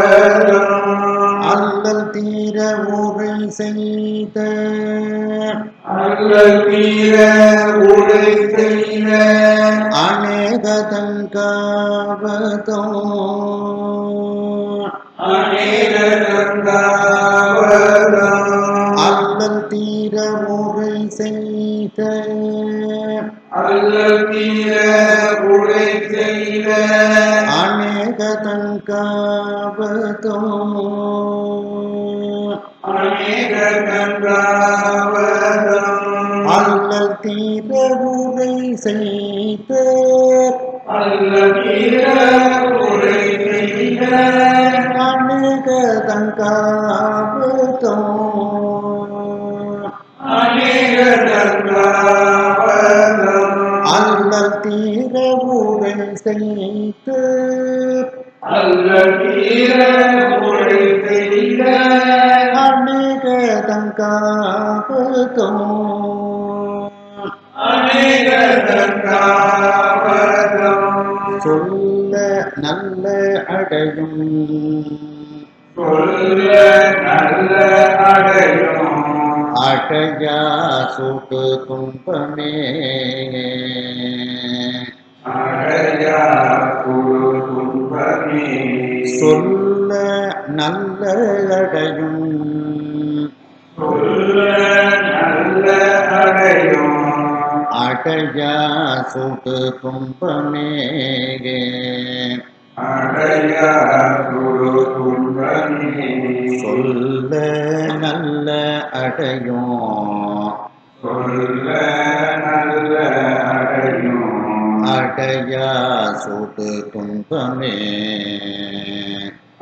அநேகரங்காவலம் அல்லல் தீர உரை செய்த அல்ல தீர முறை செய்த அநேகதன் காவதம் அநேகரங்காவலம் அல்லல் தீர உரை செய்த அல்ல தீர முறை செய்த அநேகதன் காவதம் அநேகரங்காவலம் அல்லல் தீர உரை செய்த அல்ல தீர முறை செய்த அநேகதன் காவதம் அநேகரங்காவலம் அல்லல் தீர உரை செய்த அல்ல தீர முறை செய்த அநேகதன் காவதம் அநேகரங்காவலம் சொல்ல நல்ல அடையும் சொல்ல நல்ல அடையும் அடையா சுட்டு துன்பமே அடையா குரு துன்பமே சொல்ல நல்ல அடையும் சொல்ல நல்ல அடையும் அடையா சுட்டு துன்பமே அடையா குரு துன்பமே சொல்ல நல்ல அடையும் சொல்ல நல்ல அடையும் அடையா சுட்டு துன்பமே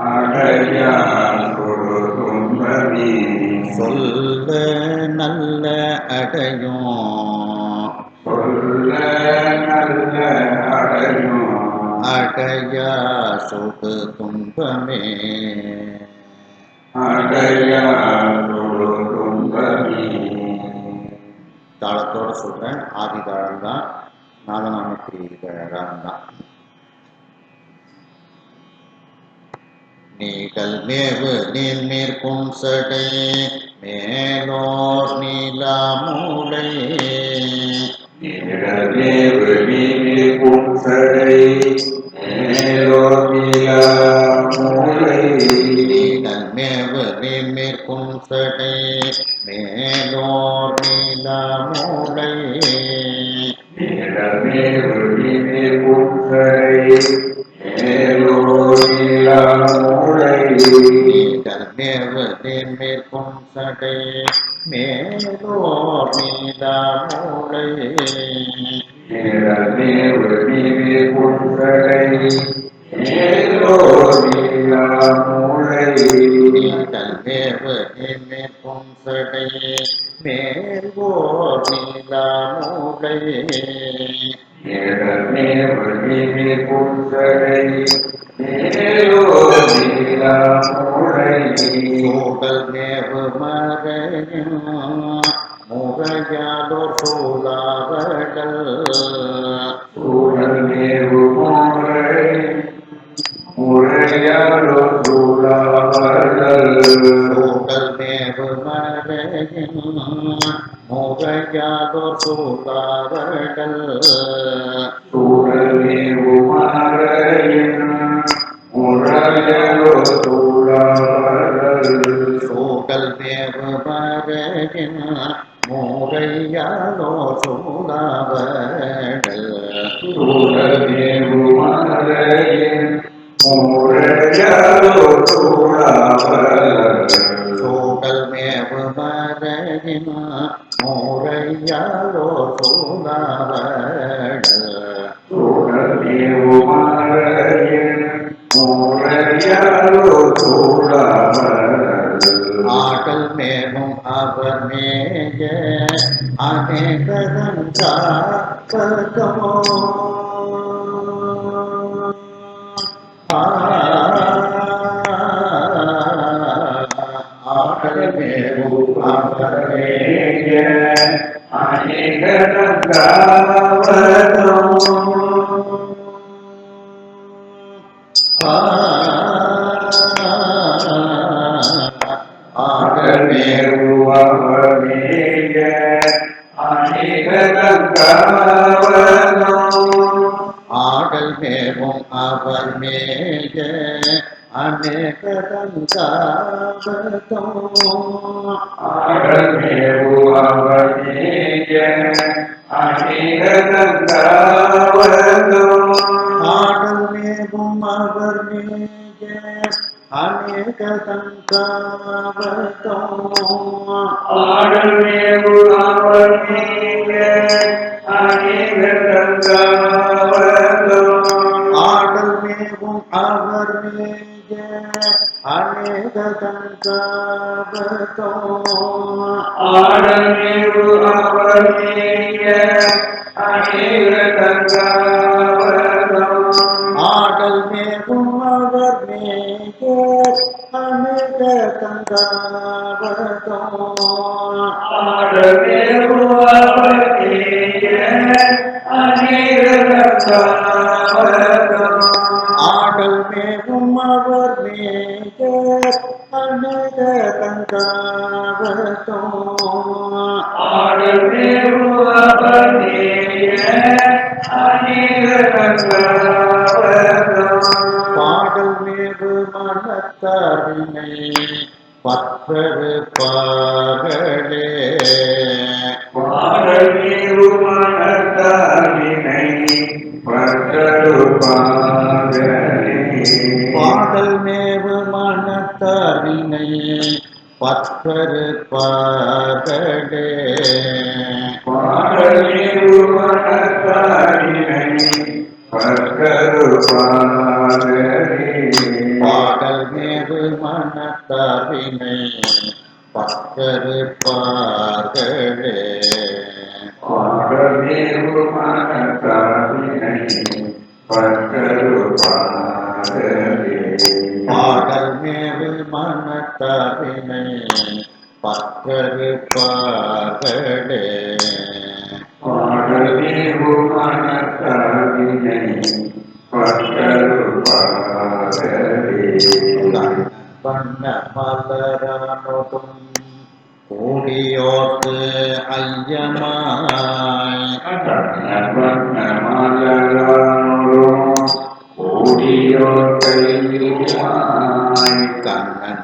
அடையா குரு துன்பமே சொல்ல நல்ல அடையும் சொல்ல நல்ல அடையும் அடையா சுட்டு துன்பமே அடையா குரு துன்பமே தாளத்தோட சொல்றேன். ஆதி தாளம் தான், நாதநாமத்திரி ராகம் தான். நீகல் மேவு நீர்மேற்கும் சடை மேலோர் நீலாமூலை நிழல்மேவு நீர்மேற்கும் சடை மேலோர் நீலாமூலை நீகல் மேவு நீர்மேற்கும் சடை மேலோர் நீலாமூலை நிழல்மேவு நீர்மேற்கும் சடை மேலோர் நீலாமூலை நீகல் மேவு நீர்மேற்கும் சடை மேலோர் நீலாமூலை நிழல்மேவு நீர்மேற்கும் சடை மேலோர் நீலாமூலை நீகல் மேவு நீர்மேற்கும் சடை மேலோர் நீலாமூலை நிழல்மேவு நீர்மேற்கும் சடை மேலோர் நீலாமூலை சூடல் மேவு மறையின் முறையாலோர் சூழாவடல் சூழல்மேவு முறையாலோ சூழாவடல் சூடல் மேவு மறையின் முறையாலோர் சூழாவடல் சூழல்மேவு முறையாலோ சூழாவடல் சூடல் மேவு மறையின் முறையாலோர் சூழாவடல் சூழல்மேவு முறையாலோ சூழாவடல் சூடல் மேவு மறையின் முறையாலோர் சூழாவடல் சூழல்மேவு முறையாலோ சூழாவடல் ஆடல் மேலும் அவர் மேய அநேகதோ ஆடல் மேலும் அவர் மேய ஆடல் ஆடல் மேலும் அவர் மேய அநேகதோ ஆடல் மேலும் அவர் மேய அநேகதோ ஆடல் மேலும் அவர் மேய அநேகதோ ஆடல் மேலும் அவர் மேய அநேகதோ ஆடல் மேலும் அவர் மேய அநேகதோ பாடல் மேவு மனத்தறினை பற்றரு பாகலே பாடல் மேவு மனத்தறினை பற்றரு பாகலே பாடல் மேவு மனத்தறினை பற்றரு பாகலே பாடல் மேவு மனத்தறினை பற்றரு பாகலே பாடல்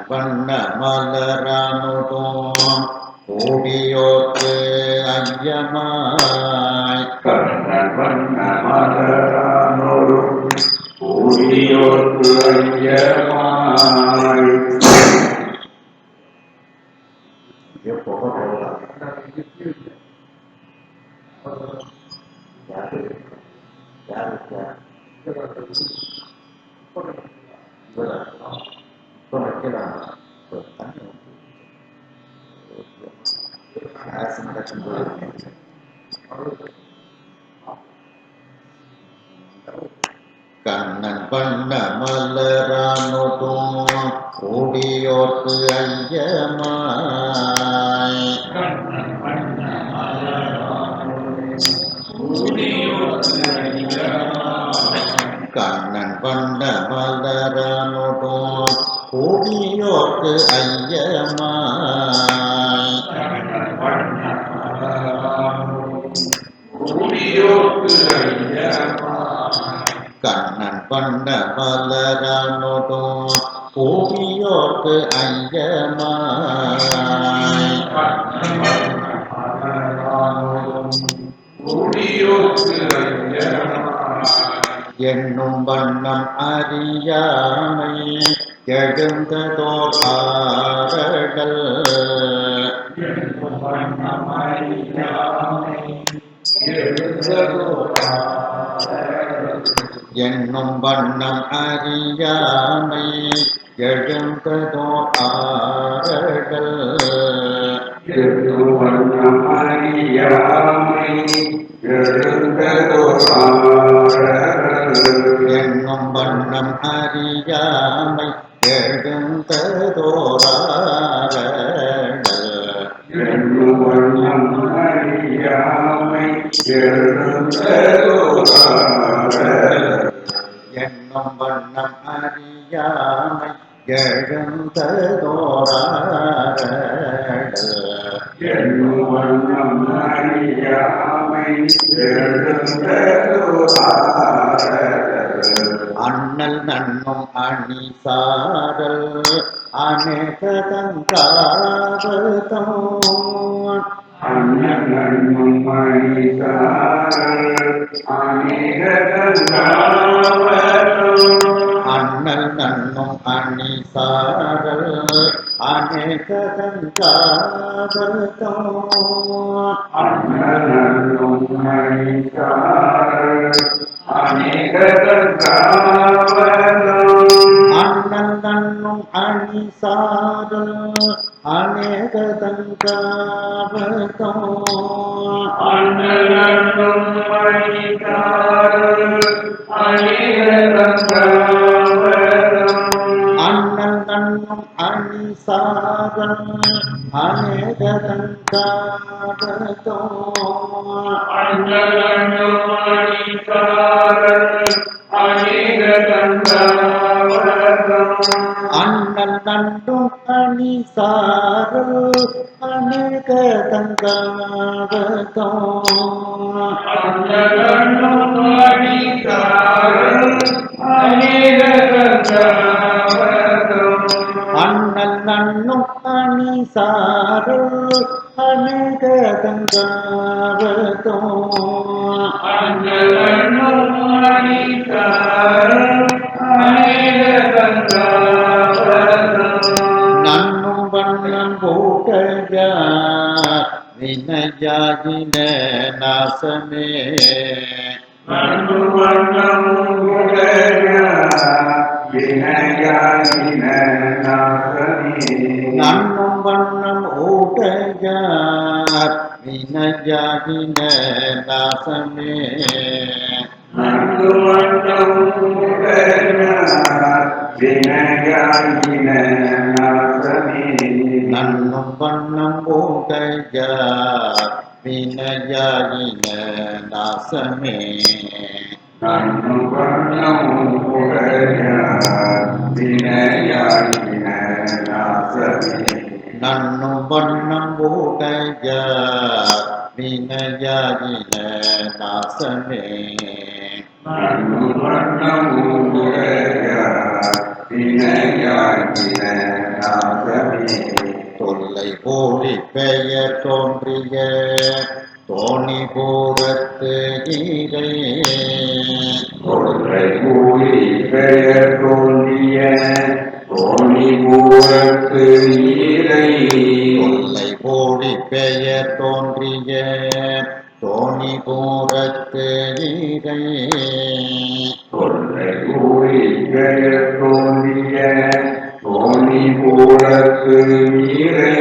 பண்ண மலரானோடும் கூடியோர்க்கு ஐயமாய் கண்ணன் பண்ண மலரானோடும் கூடியோர்க்கு ஐயமாய் போக போகலாம் யாரு இப்போ வைக்கலாம் கண்ணன் பண்ண மலரானோடும் கூடியோர்க்கு ஐயமாய் கண்ணன் பண்ண மலரானோடும் கூடியோர்க்கு ஐயமாய் கண்ணன் பண்ண மலரானோடும் கூடியோர்க்கு ஐயமாய் என்னும் வண்ணம் அறியாமை எழுந்ததோர் ஆரடல் என்னும் வண்ணம் அறியாமை எழுந்ததோர் ஆரடல் என்னும் வண்ணம் அறியாமை எழுந்ததோராரடல் என்னும் வண்ணம் அறியாமை எழுந்ததோராரடல் அண்ணல் நன்னும் அணி சாரல் அநேகதங்காவதம் அண்ணல் நன்னும் அணி சாரல் அநேகதங்காவதம் அண்ணல் நன்னும் அணி சாரல் அநேகதங்காவதம் அண்ணல் நன்னும் அணி சாரல் அநேகதங்காவதம் அண்ணல் நன்னும் அணி சாரல் அநேகதங்காவதம் அண்ணல் நன்னும் அணி சாரல் அநேகதங்காவதம் நன்னும் வண்ணம் போகஜ வினயாயின நாசமே நன்னும் வண்ணம் ஓடஜ வினயாயின நாசமே நன்னும் வண்ணம் ஓடஜ வினயாயின நாசமே அறிய நாசமே தொல்லை போலி பெயர் தோன்றிய தோணி போதத்து ஈரை தொல்லை போலி பெயர் தோன்றிய தோணி போதத்து ஈரை தொல்லை போலி பெயர் தோன்றிய தோணி போதத்து ஈரை தொல்லை போலி பெயர் தோன்றிய தோணி போதத்து ஈரை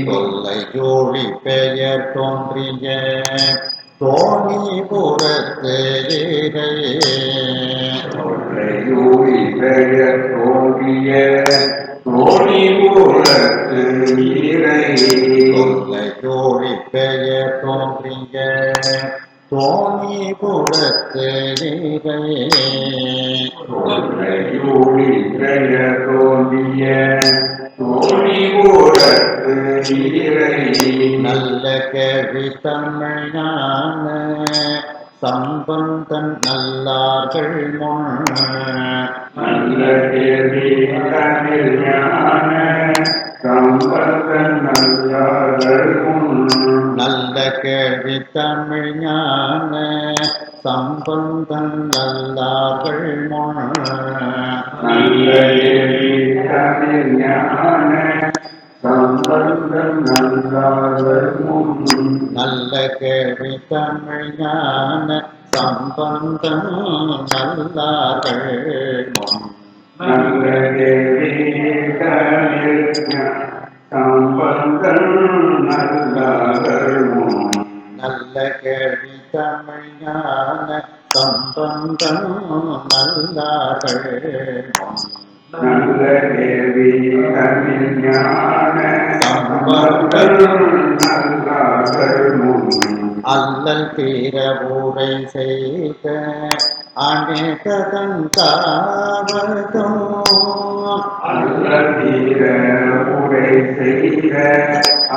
தொல்லை ஜோடி பெயர் தோன்றிய தோணி புறத்து ஈரை தொல்லை பெயர் தோன்றிய தோணி போதத்து ஈரை தொல்லை ஜோடி பெயர் தோன்றிய தோணி புறத்து ஈரை தொல்லையூழி பெயர் தோன்றிய தோணி போதத்து ஈரை நல்ல கேள்வி தமிழான சம்பந்தன் நல்லார்கள் முன் நல்ல கேள்வி தமிழ் ஞான சம்பந்தன் நல்லார்கள் முன் நல்ல கேள்வி தமிழான சம்பந்தன் நல்லார்கள் முன் நல்ல கேள்வி தமிழ் ஞான சம்பந்தன் நல்லார்கள் முன் நல்ல கேள்வி தமிழான சம்பந்தன் நல்லார்கள் முன் நல்ல கேள்வி தமிழ் சம்பந்தன் நல்லார்கள் முன் நல்ல கேள்வி தமிழான சம்பந்தன் நல்லார்கள் முன் நல்ல கேள்வி தமிழ் ஞான சம்பந்தன் நல்லார்கள் முன் அல்லல் தீர ஊரை செய்த அநேகதன் காவதும் அல்லதீர உரை செய்த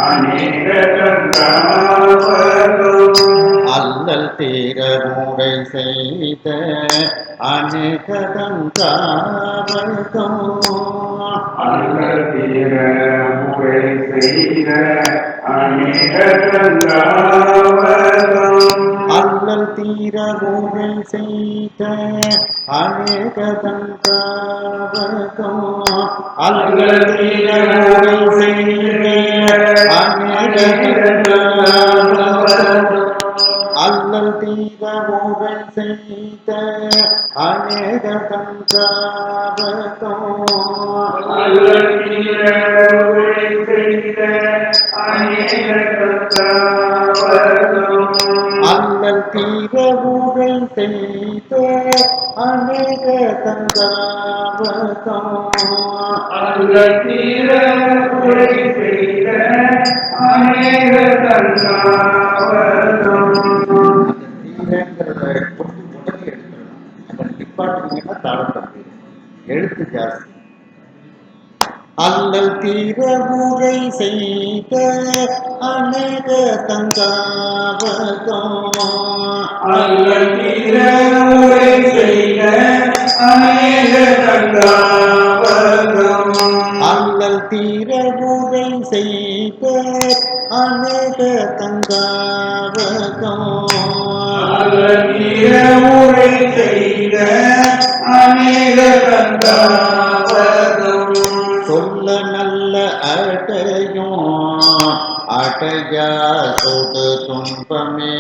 அநேக தந்தாவதும் அல்லல் தீர ஊரை செய்த அநேகதன் காவதும் அல்லதீர உரை செய்த அநேக தந்தாவதும் அல்லல் தீர ஊரை செய்த அநேகதன் காவதும் அல்லல் தீர ஊரை செய்த அநேகதன் காவதும் அல்லல் தீர ஊரை செய்த அநேகதன் காவதும் அல்லதீர உரை செய்த அநேக தந்தாவதும் அல்லல் தீர ஊரை செய்த அநேக தங்காவதம் அல்லதீர உரை செய்த அநேக தந்தாவதும் தீரங்கிறத கொண்டு உடனே எடுத்துடணும். அந்த நிப்பாட்டிங்கன்னா தாளம் தம்பி எழுத்து ஜாஸ்தி. அல்லல் தீர ஊரை செய்த அநேக தங்காவதம் அல்லதீர உரை செய்த அநேக தந்தாவதும் அல்லல் தீர ஊரை செய்த அநேக தங்காவதம் அல்லதீர உரை செய்த அநேக தந்தாவதும் சொல்ல நல்ல அடையும் அடையா சொடு துன்பமே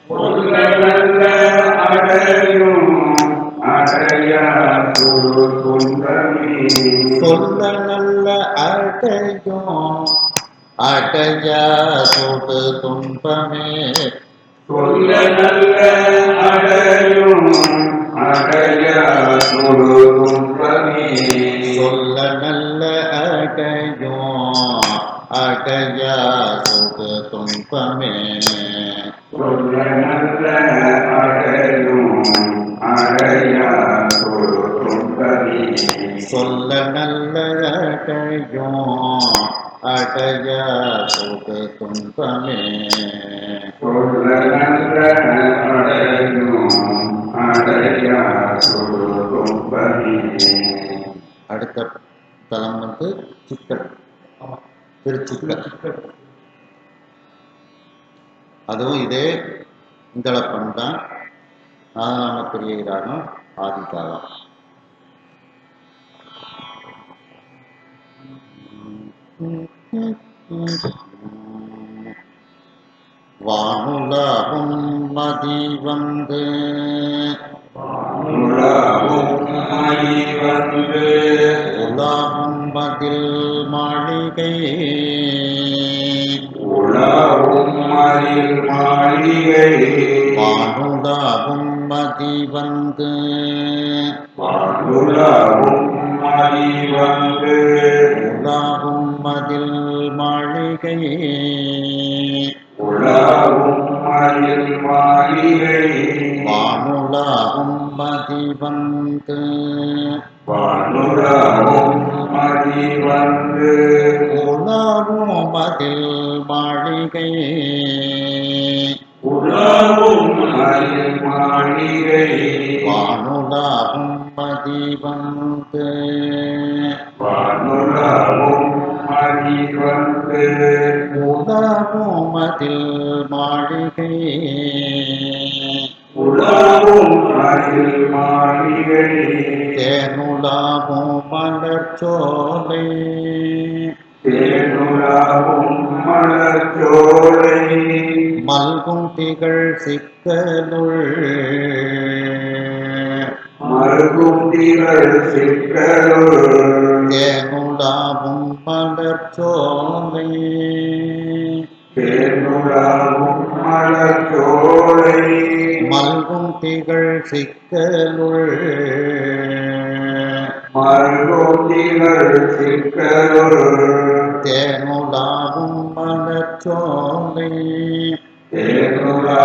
சொல்ல நல்ல அடையும் அடையா சுடு துன்பமே சொல்ல நல்ல அடையும் அடையா சொடு துன்பமே சொல்ல நல்ல அடையும் அடையா சுடு துன்பமே சொல்ல நல்ல அடையும் அடையா சொடு துன்பமே சொல்ல நல்ல அடையும் அடையா சுடு துன்பமே சொல்ல நல்ல அடையும் அடையா சொடு துன்பமே சொல்ல நல்ல அடையும் அடையா துன்பமே. அடுத்த தலம் வந்து சிக்கல், திருச்சிக்கல். அதுவும் இதே இந்தளப்பன் தான். நாதநாம பெரிய ராகம் ஆதிதாளம். வானுலாவும் மதி வந்து உலாவும் மதில் மாளிகை வானுலாவும் மதி வந்து உலாவும் மதில் மாளிகை வானுலாவும் மதி வந்து உலாவும் மதில் மாளிகை வானுலாவும் மதி வந்து உலாவும் மதில் மாளிகை தேனுலாவும் மலர்ச்சோலை மல்கும் திகழ் சிக்கலுள் தேனுலாவும் மலர்ச்சோலை மல்கும் திகழ் சிக்கலுள் தேனுலாவும்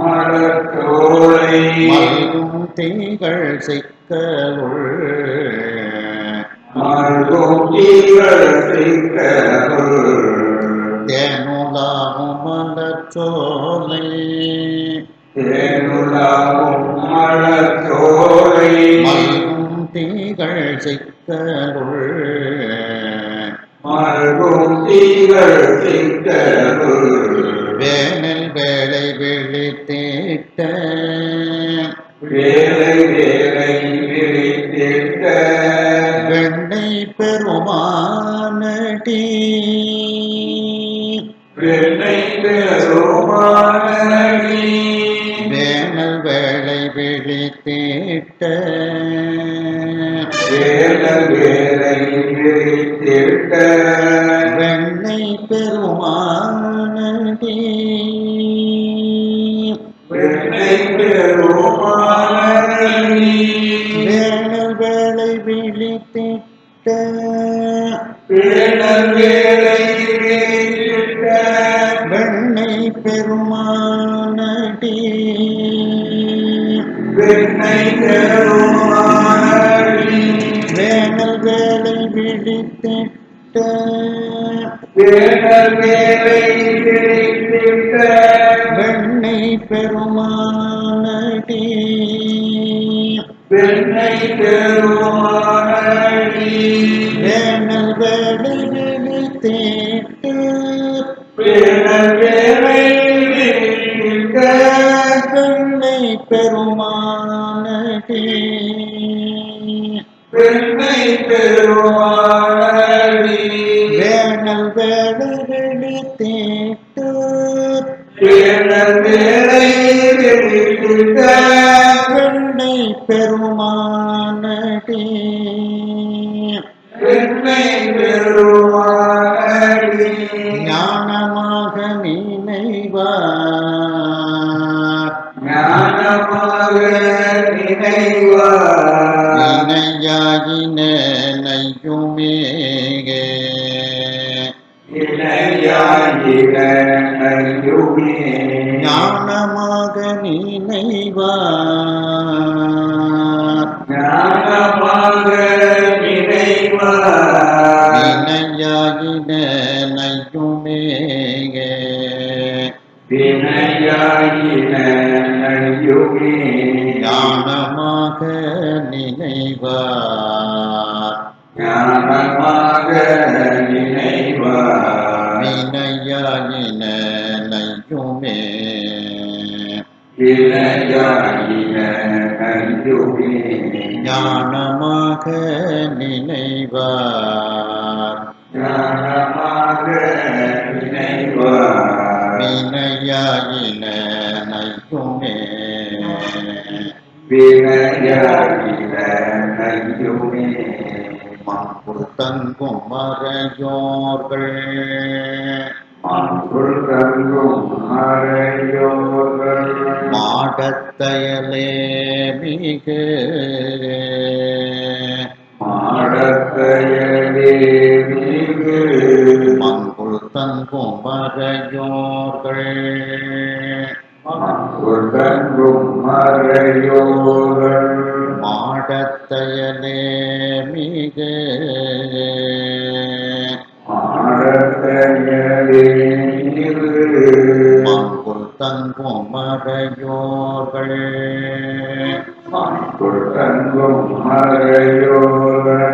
மலர்ச்சோலை மல்கும் திகழ் சிக்கலுள் தேனுலாவும் மலர்ச்சோலை மல்கும் திகழ் சிக்கலுள் வேனல் வேலை விழித்திட்ட வெண்ணை பெருமானடி வேனல் வேலை விழித்திட்ட வெண்ணை பெருமானடி வேனல் வேலை விழித்திட்ட வெண்ணை பெருமானடி வேனல் வேலை விழித்திட்ட வெண்ணை பெருமானடி வேனல் வேலை விழித்திட்ட வெண்ணை பெருமானடி வேனல் வேலை விழித்திட்ட வெண்ணை பெருமானடி ஞானமாக நினைவார் இணையாயின நையுமேகே ஞானமாக நினைவார் இணையாயின நையுமேகே நையுமே ஞானமாக நினைவார் ஞானமாக நினைவார் வினையாயின நையுமே வினையாயின நையுமே ஞானமாக நினைவார் ஞானமாக நினைவார் வினையாயின நையுமே வினையாயின நையுமே மங்குள் தங்கும் மறையோர்கள் மாங்குள் தங்கும் மறையோர்கள் மாடத்தயலே மிகு மாடத்தையலே மிகு மங்குள் தங்கும் மறையோர்கள் மாங்குள் தங்கும் மறையோர்கள் மாடத்தயலே மிகு மாடத்தையலே மிகு மங்குள் தங்கும் மறையோர்கள் மாங்குள் தங்கும் மறையோர்கள்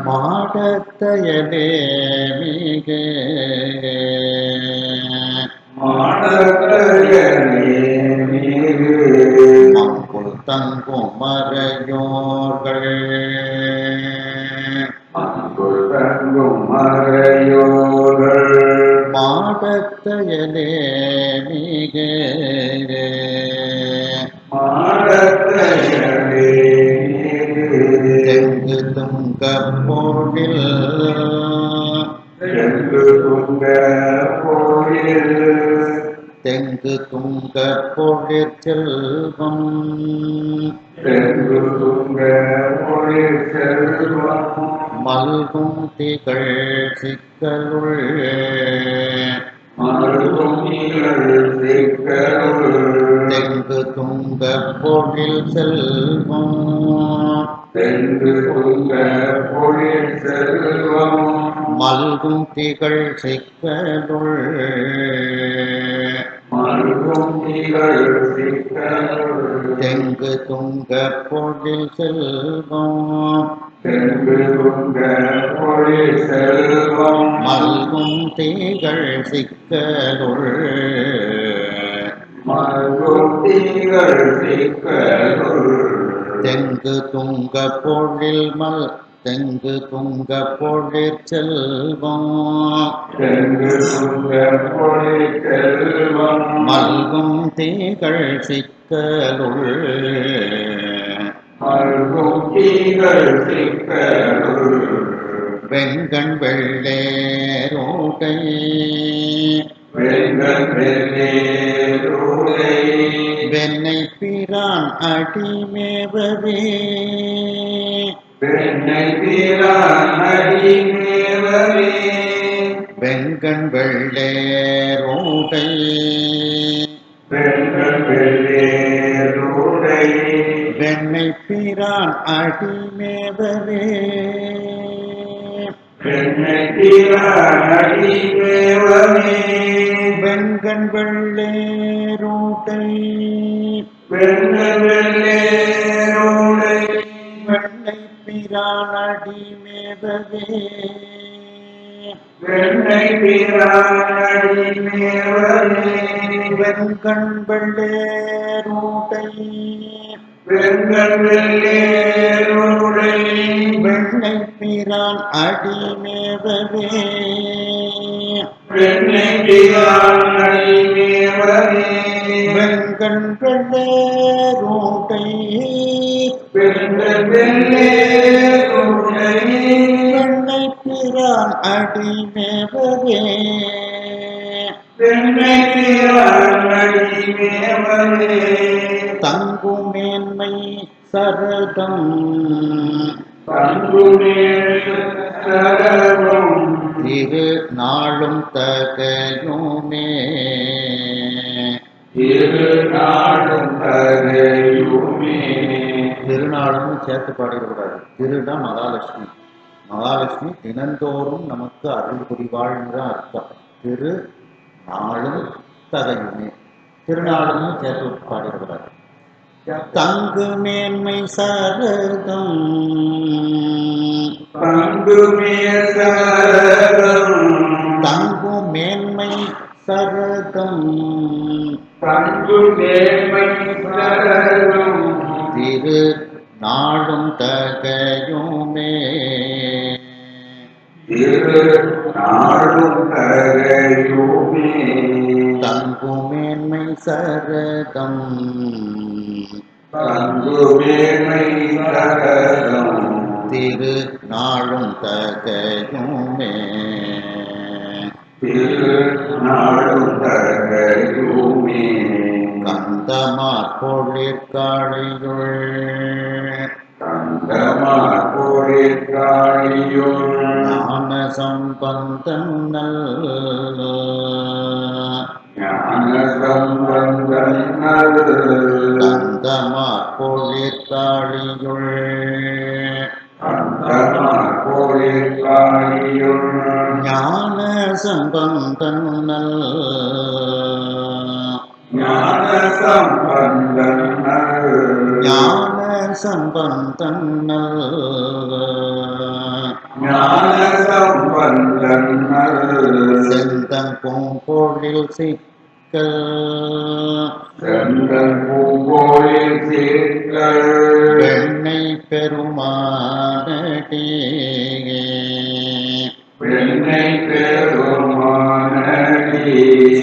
மாடத்தயலே மிகு மாடத்தையலே மிகு மங்குள் தங்கும் மறையோர்கள் மாங்குள் தங்கும் மறையோர்கள் மாடத்தயலே மிகு மாடத்தையலே மிகு தெங்கு துங்க பொழில் தெங்கு துங்க கோயில் தெங்கு துங்க பொழிற் செல்வம் தெங்கு துங்க கோயில் செல்வம் மல்கும் திகழ் சிக்கலுள் மருகும் நிகழ் சிக்கலுள் தெங்கு துங்க பொழில் செல்வம் தெங்கு துங்க கோயில் செல்வம் மல்கும் திகழ் சிக்கலுள் மருகும் நிகழ் சிக்கலுள் தெங்கு துங்க பொழில் செல்வம் தெங்கு துங்க கோயில் செல்வம் மல்கும் திகழ் சிக்கலுள் மருகும் நிகழ் சிக்கலுள் தெங்கு துங்க பொழில் தெங்கு துங்க பொழிற் செல்வம் தெங்கு துங்க கோயில் செல்வம் மல்கும் திகழ் சிக்கலுள் மருகும் நிகழ் சிக்கலுள் வெங்கண் வெள்ளேரோடை வெங்கண் வெள்ளேரோடை வெண்ணை பிரான் அடிமேவவே வெண்ணை பிரான் அடிமேவவே வெங்கண் வெள்ளேரோடை வெங்கண் வெள்ளேரோடை வெண்ணை பிரான் அடிமேவவே வெண்ணை பிரான் அடிமேவவே வெங்கண் வெள்ளேரோடை வெங்கண் வெள்ளேரோடை வெண்ணை பிரான் அடிமேவவே வெண்ணை பிரான் அடிமேவவே வெங்கண் வெள்ளேரோடை வெங்கண் வெள்ளேரோடை வெண்ணை பிரான் அடிமேவவே வெண்ணை பிரான் அடிமேவவே வெங்கண் வெள்ளேரோடை வெங்கண் வெள்ளேரோடை வெண்ணை பிரான் அடிமேவவே வெண்ணை பிரான் அடிமேவவே தங்குமேன்மை சரதம் தங்குமேல் சரவம் திரு நாளும் தகையுமே திருநாடும் தகையுமே திருநாளும் சேர்த்து பாடிடக்கூடாது. திருதான் மகாலட்சுமி. மகாலட்சுமி தினந்தோறும் நமக்கு அருள் புரிவாள்னு தான் அர்த்தம். திரு நாளும் தகையுமே. திருநாளும் சேர்த்து பாடியிருக்கிறார். தங்கு மேன்மை சரதம் தங்கு மேன்மை சரதம் திரு நாடும் தகையுமே தங்கு மேன்மை சரதம் திரு நாடும் தகையுமே கந்தமார் பொழிற்காழியுள் ஞான சம்பந்தன் கந்தமார் பொழிற்காழியுள் ஞான சம்பந்தன் ஞான சம்பந்தன் செந்தன் பூம்பொழில் சிக்கல் வெண்ணை பெருமானடி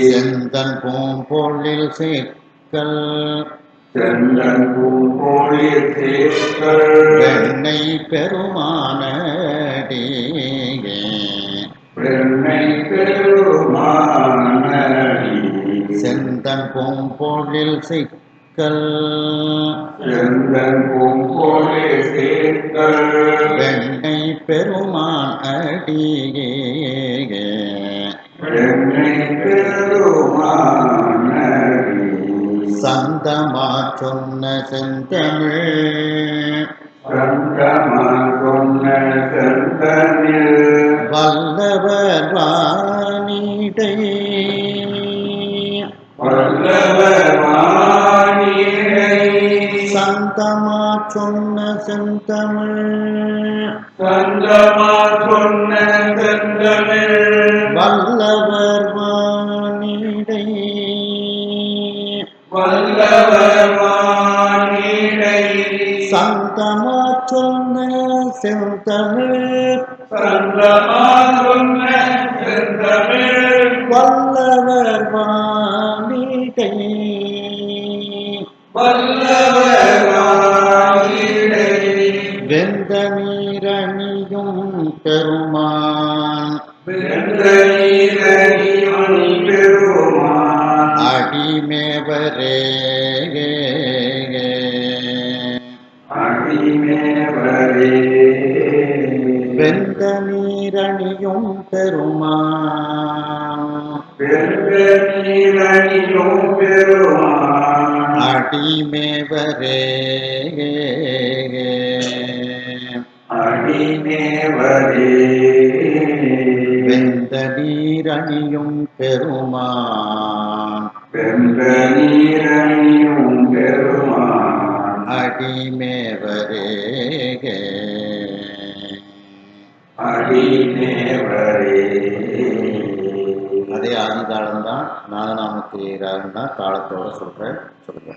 செந்தன் பூம்பொழில் சிக்கல் வெண்ணை பெருமானடி செந்தன் பூம்பொழில் சிக்கல் வெண்ணை பெருமான் அடியே சந்தமா சொன்ன செந்தமிழ் வல்லவர் வாணிடை சந்தமா சொன்ன செந்தமிழ் வல்லவர் வாணிடை சந்தமா சொன்ன செந்தமிழ் வல்லவர் வாணிடை வெந்த நீரணியும் பெருமான் அடிமேவரே வெந்த நீரணியும் பெருமான் அடிமேவரே வெந்த நீரணியும் பெருமான் அடிமேவரே அதே ஆதிதாளம் தான் நாதநாமத்திரி ராகம் தான் தாளத்தோட சொல்றேன். சொல்லுங்க.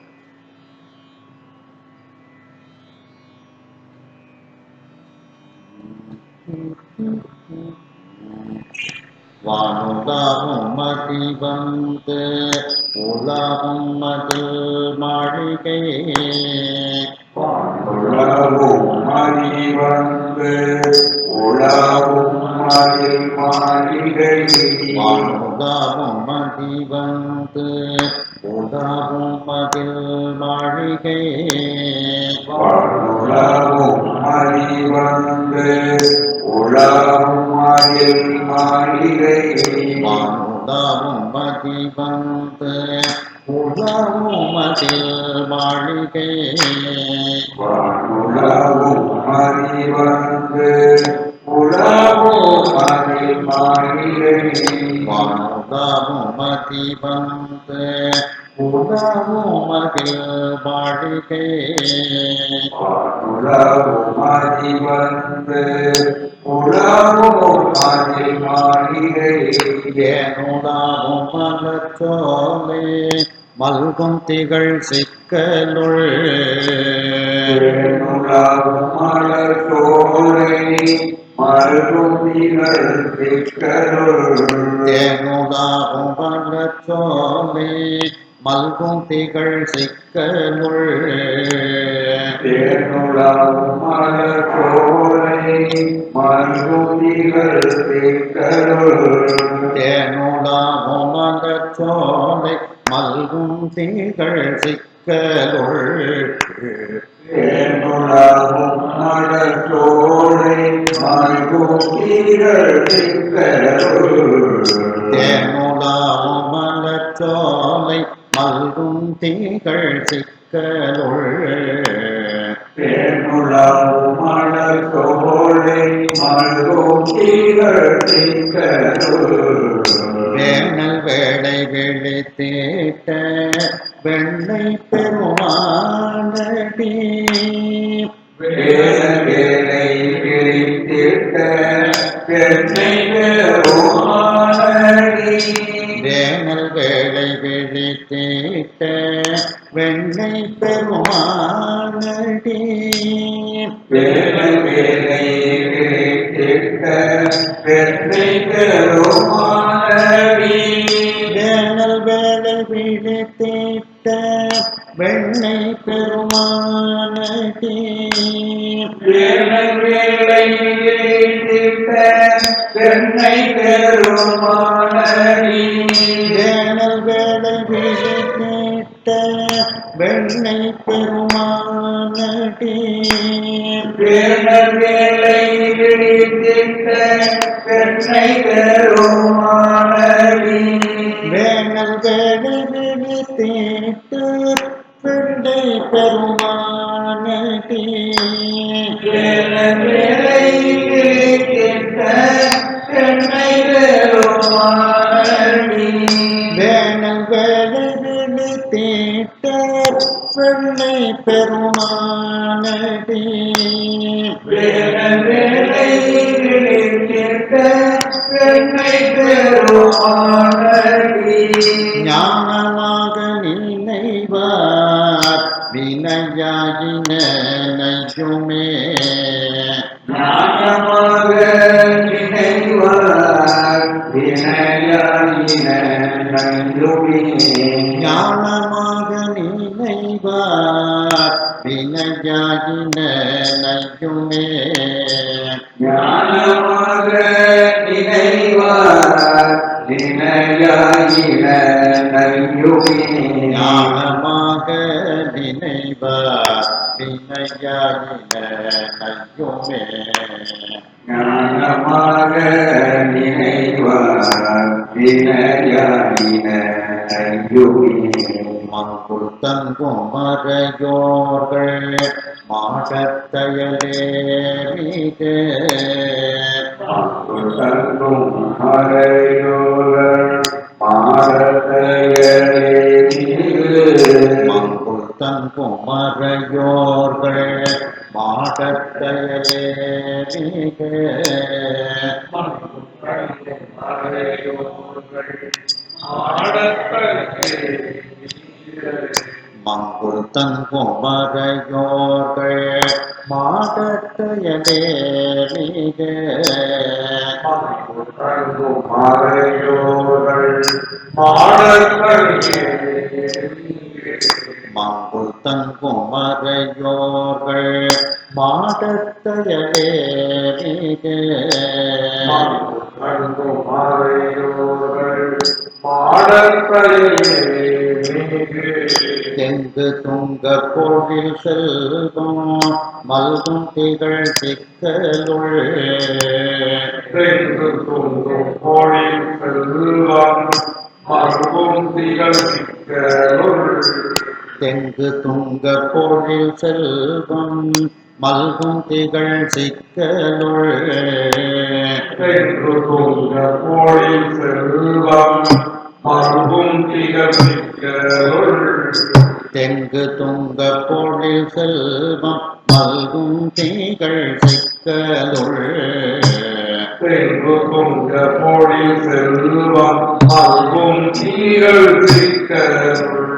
வானுலாவும் மதி வந்து உலாவும் மதில் மாளிகை வானுலாவும் மதி வந்து உலாவும் மதில் மாளிகை வானுலாவும் மதி வந்து உலாவும் மதில் மாளிகை வானுலாவும் மதி வந்து உலாவும் மதில் மாளிகை வானுலாவும் மதி வந்து உலாவும் மதில் மாளிகை வானுலாவும் மதி வந்து உலாவும் மதில் மாளிகை வானுலாவும் மதி வந்து மாளிகை உலகும் அதிவந்து உலகும் அதிமாளிகை ஏனுலாவும் மலச்சோலை மல்கும் திகழ் சிக்கலுள் உலகும் மலர் தோலை மல்கும் திகழ் சிக்கலுள் தேனுலாவும் மலச்சோலை மல்கும் திகழ் சிக்கலுள் தேனுலகும் மலர் தோலை மல்கும் திகழ் சிக்கலுள் தேனுலாவும் மலச்சோலை மல்கும் திகழ் சிக்கலுள் தேனுலகும் மலர் தோலை மல்கும் திகழ் சிக்கலுள் தேனுலாவும் மலச்சோலை மல்கும் திகழ் சிக்கலுள் தேனுலகும் மலர் தோலை மல்கும் திகழ் சிக்கலுள் வேணல் வேளை விழித்தீட்ட வெண்ணை பெருமானடி வேலை வேலை விழித்திட்ட பெண்ணை பெருமானடி வேணல் வேளை விழித்தீட்ட வெண்ணை பெருமானடி வேலை வேலை விழித்திட்ட பெண்ணை பெருமானடி வேணல் வேளை விழித்தீட்ட வெண்ணை பெருமானடி வேலை வேலை விழித்திட்ட பெண்ணை பெருமானடி வேணல் வேளை விழித்தீட்ட வெண்ணை பெருமானடி வேலை வேலை விழித்திட்ட பெண்ணை பெருமானடி வேணல் வேளை விழித்தீட்ட வெண்ணை பெருமானடி வேலை வேலை விழித்திட்ட பெண்ணை பெருமானடி வேணல் வேளை விழித்தீட்ட வெண்ணை பெருமானடி வேலை வேலை விழித்திட்ட பெண்ணை பெருமானடி ஞானமாக நினைவார் வினையாயின நையுமே ஞானமாக நினைவார் வினையாயின நையுமே ஞானமாக நினைவார் வினையாயின நையுமே ஞானமாக நினைவார் வினையாயின நையுமே ஞானமாக நினைவார் வினையாயின நையுமே ஞானமாக நினைவார் வினையாயின நையுமே மங்குள் தங்கும் மறையோர்கள் மாடத்தையலே மிக தங்கும் மறையோர்கள் மாடத்தையலே மங்குள் தங்கும் மறையோர்கள் மாடத்தையலே மிக மங்குள் தங்கும் மறையோர்கள் மாடத்தையலே மிக மங்குள் தங்கும் மறையோர்கள் மாடத்தையலே மிக தெங்கு துங்க பொழில் செல்வம் மல்கும் திகழ் சிக்கலுள் தெங்கு துங்க பொழில் செல்வம் மல்கும் திகழ் சிக்கலுள் மல்கும் திகழ் சிக்கலுள் தெங்கு துங்க பொழில் செல்வம் மல்கும் தீகள் சிக்கலுள் தெங்கு துங்க பொழில் செல்வம் மல்கும் தீகள் சிக்கலுள்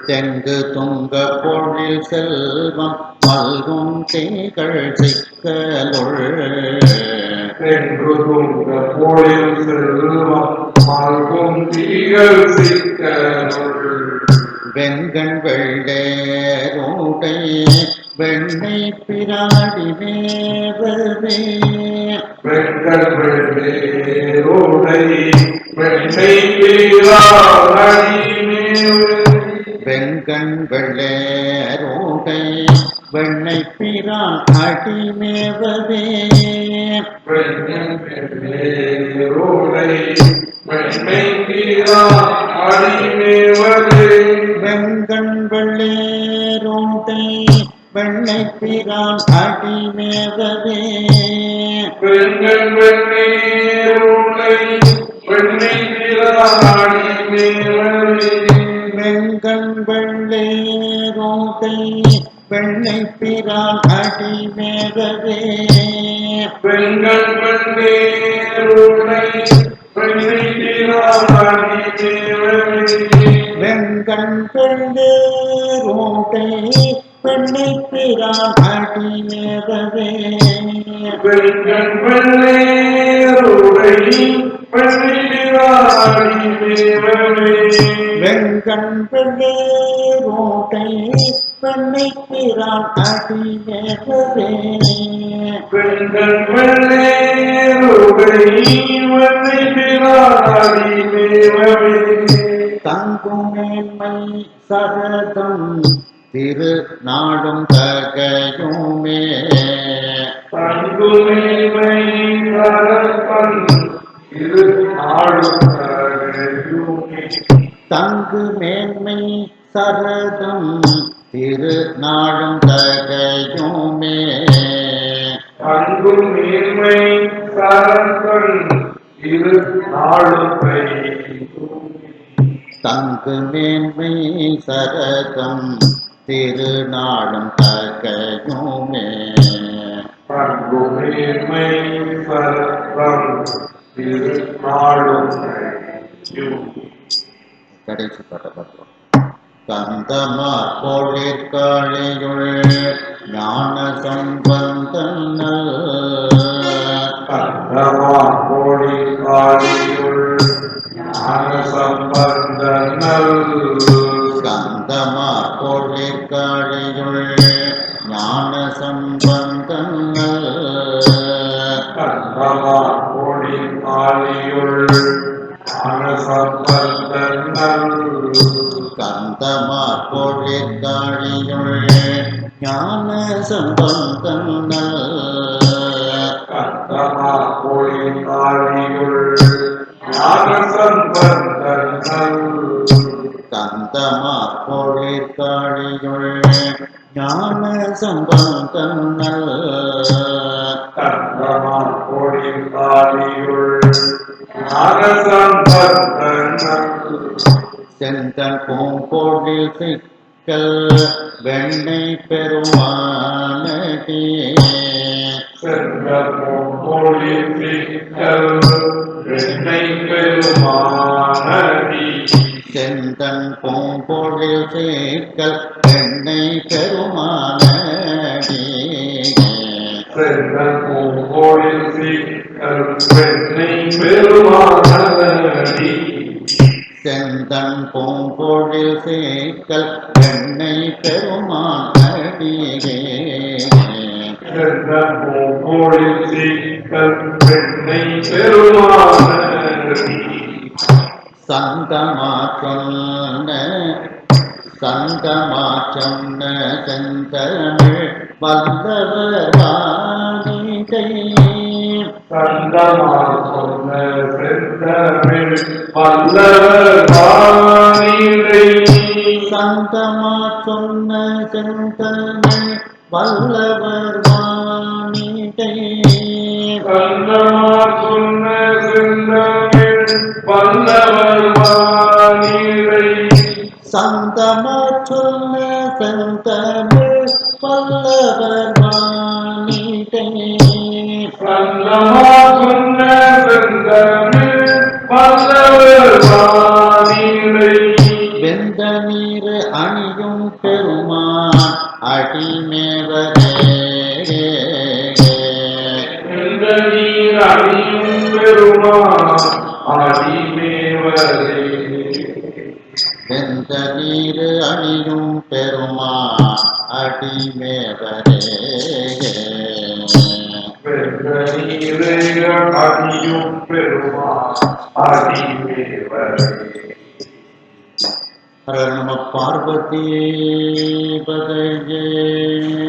தெங்கு துங்க பொழில் செல்வம் மல்கும் தீகள் சிக்கலுள் தெங்கு துங்க பொழில் செல்வம் மல்கும் தீகள் சிக்கலுள் வெண்கண் வெள்ளேரோடை வெண்ணை பிராடி மேவவே வெண்கண் வெள்ளேரோடை வெண்ணை பிராடி வெண்கண் வெள்ளேரோடை வெண்ணை பிரான் அடிமேவவே வெண்கண் வெள்ளேரோடை வெண்ணை பிரான் அடிமேவவே வெண்கண் வெள்ளேரோடை வெண்ணை பிரான் அடிமேவவே வெண்கண் வெள்ளேரோடை வெண்ணை பிரான் அடிமேவவே வெண்கண் வெள்ளேரோடை வெண்ணை பிரான் அடிமேவவே வெண்கண் வெள்ளேரோடை வெண்ணை பிரான் அடிமேவவே வெண்கண் வெள்ளேரோடை வெண்ணை பிரான் அடிமேவவே வெண்கண் வெள்ளேரோடை வெண்ணை பிரான் அடிமேவவே வெண்கண் வெள்ளேரோடை வெண்ணை பிரான் அடிமேவவே வெண்கண் வெள்ளேரோடை வெண்ணை பிரான் அடிமேவவே தங்கும் மேன்மை சரதம் திரு நாடும் தகையுமே தங்குமேன்மை சரப்பன் இரு நாடும் தகையுமே தங்கு மேன்மை சரதம் திரு நாடும் தகையுமே தங்குமேன்மை சரப்பன் இரு நாடும் தகையுமே தங்கு மேன்மை சரதம் திருநாடும் தகையுமே தங்குமேன்மை சரப்பன் இரு நாடும் தகையுமே கடைசி பாட்டை பார்க்கிறோம். கந்தமா பொழிற்காளியுள் ஞான சம்பந்தங்கள் கந்தமா பொழிற்காளியுள் ஞான சம்பந்தங்கள் கந்தமா பொழிற்காளியுள் ஞான சம்பந்தங்கள் கந்தமா பொழிற்காளியுள் ஞான சம்பந்தங்கள் கந்தமா பொழிற்காளியுள் ஞான சம்பந்தங்கள் கந்தமா பொழிற்காளியுள் ஞான சம்பந்தங்கள் கந்தமா பொழிற்காளியுள் ஞான சம்பந்தங்கள் கந்தமா பொழிற்காளியுள் ஞான சம்பந்தங்கள் செந்தன் பூம்பொழில் சிக்கல் வெண்ணை பெருமானடி செந்தமும் பொழில் சிக்கல் வெண்ணை பெருமானடி செந்தன் பூம்பொழில் சிக்கல் வெண்ணை பெருமானடி செந்தமும் பொழில் சிக்கல் வெண்ணை பெருமானடி செந்தன் பூம்பொழில் சிக்கல் வெண்ணை பெருமானடியே செந்தமும் பொழில் சிக்கல் வெண்ணை பெருமானடி சங்கமா சொன்ன செந்தமிழ் வல்லவர் வாணிகை சந்தமா சொன்ன செந்தமிழ் வல்லவர் வாணிகை சங்கமா சொன்ன செந்தமிழ் வல்லவர் வாணிகை சந்தமா சொன்ன செந்தமிழ் வல்லவர் வாணிகை சந்தமா சொன்ன செந்தமிழ் பல்லவர் வாணிதே சந்தமா சொன்ன செந்தமிழ் பல்லவர் வாணிதை வெந்த நீர் அணியும் பெருமான் அடிமேவரே வெந்த நீர் அணியும் பெருமான் அடிமேவரே வெந்த நீர் அணியும் பெருமான் அடிமேவரே வெந்த நீர் அணியும் பெருமான் அடிமேவரே ஹர நம பார்வதி பதயே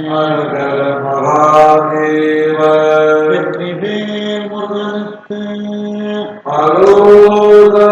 ஹர மகாதேவ வெற்றிவேல் முருகனுக்கு அரோகரா.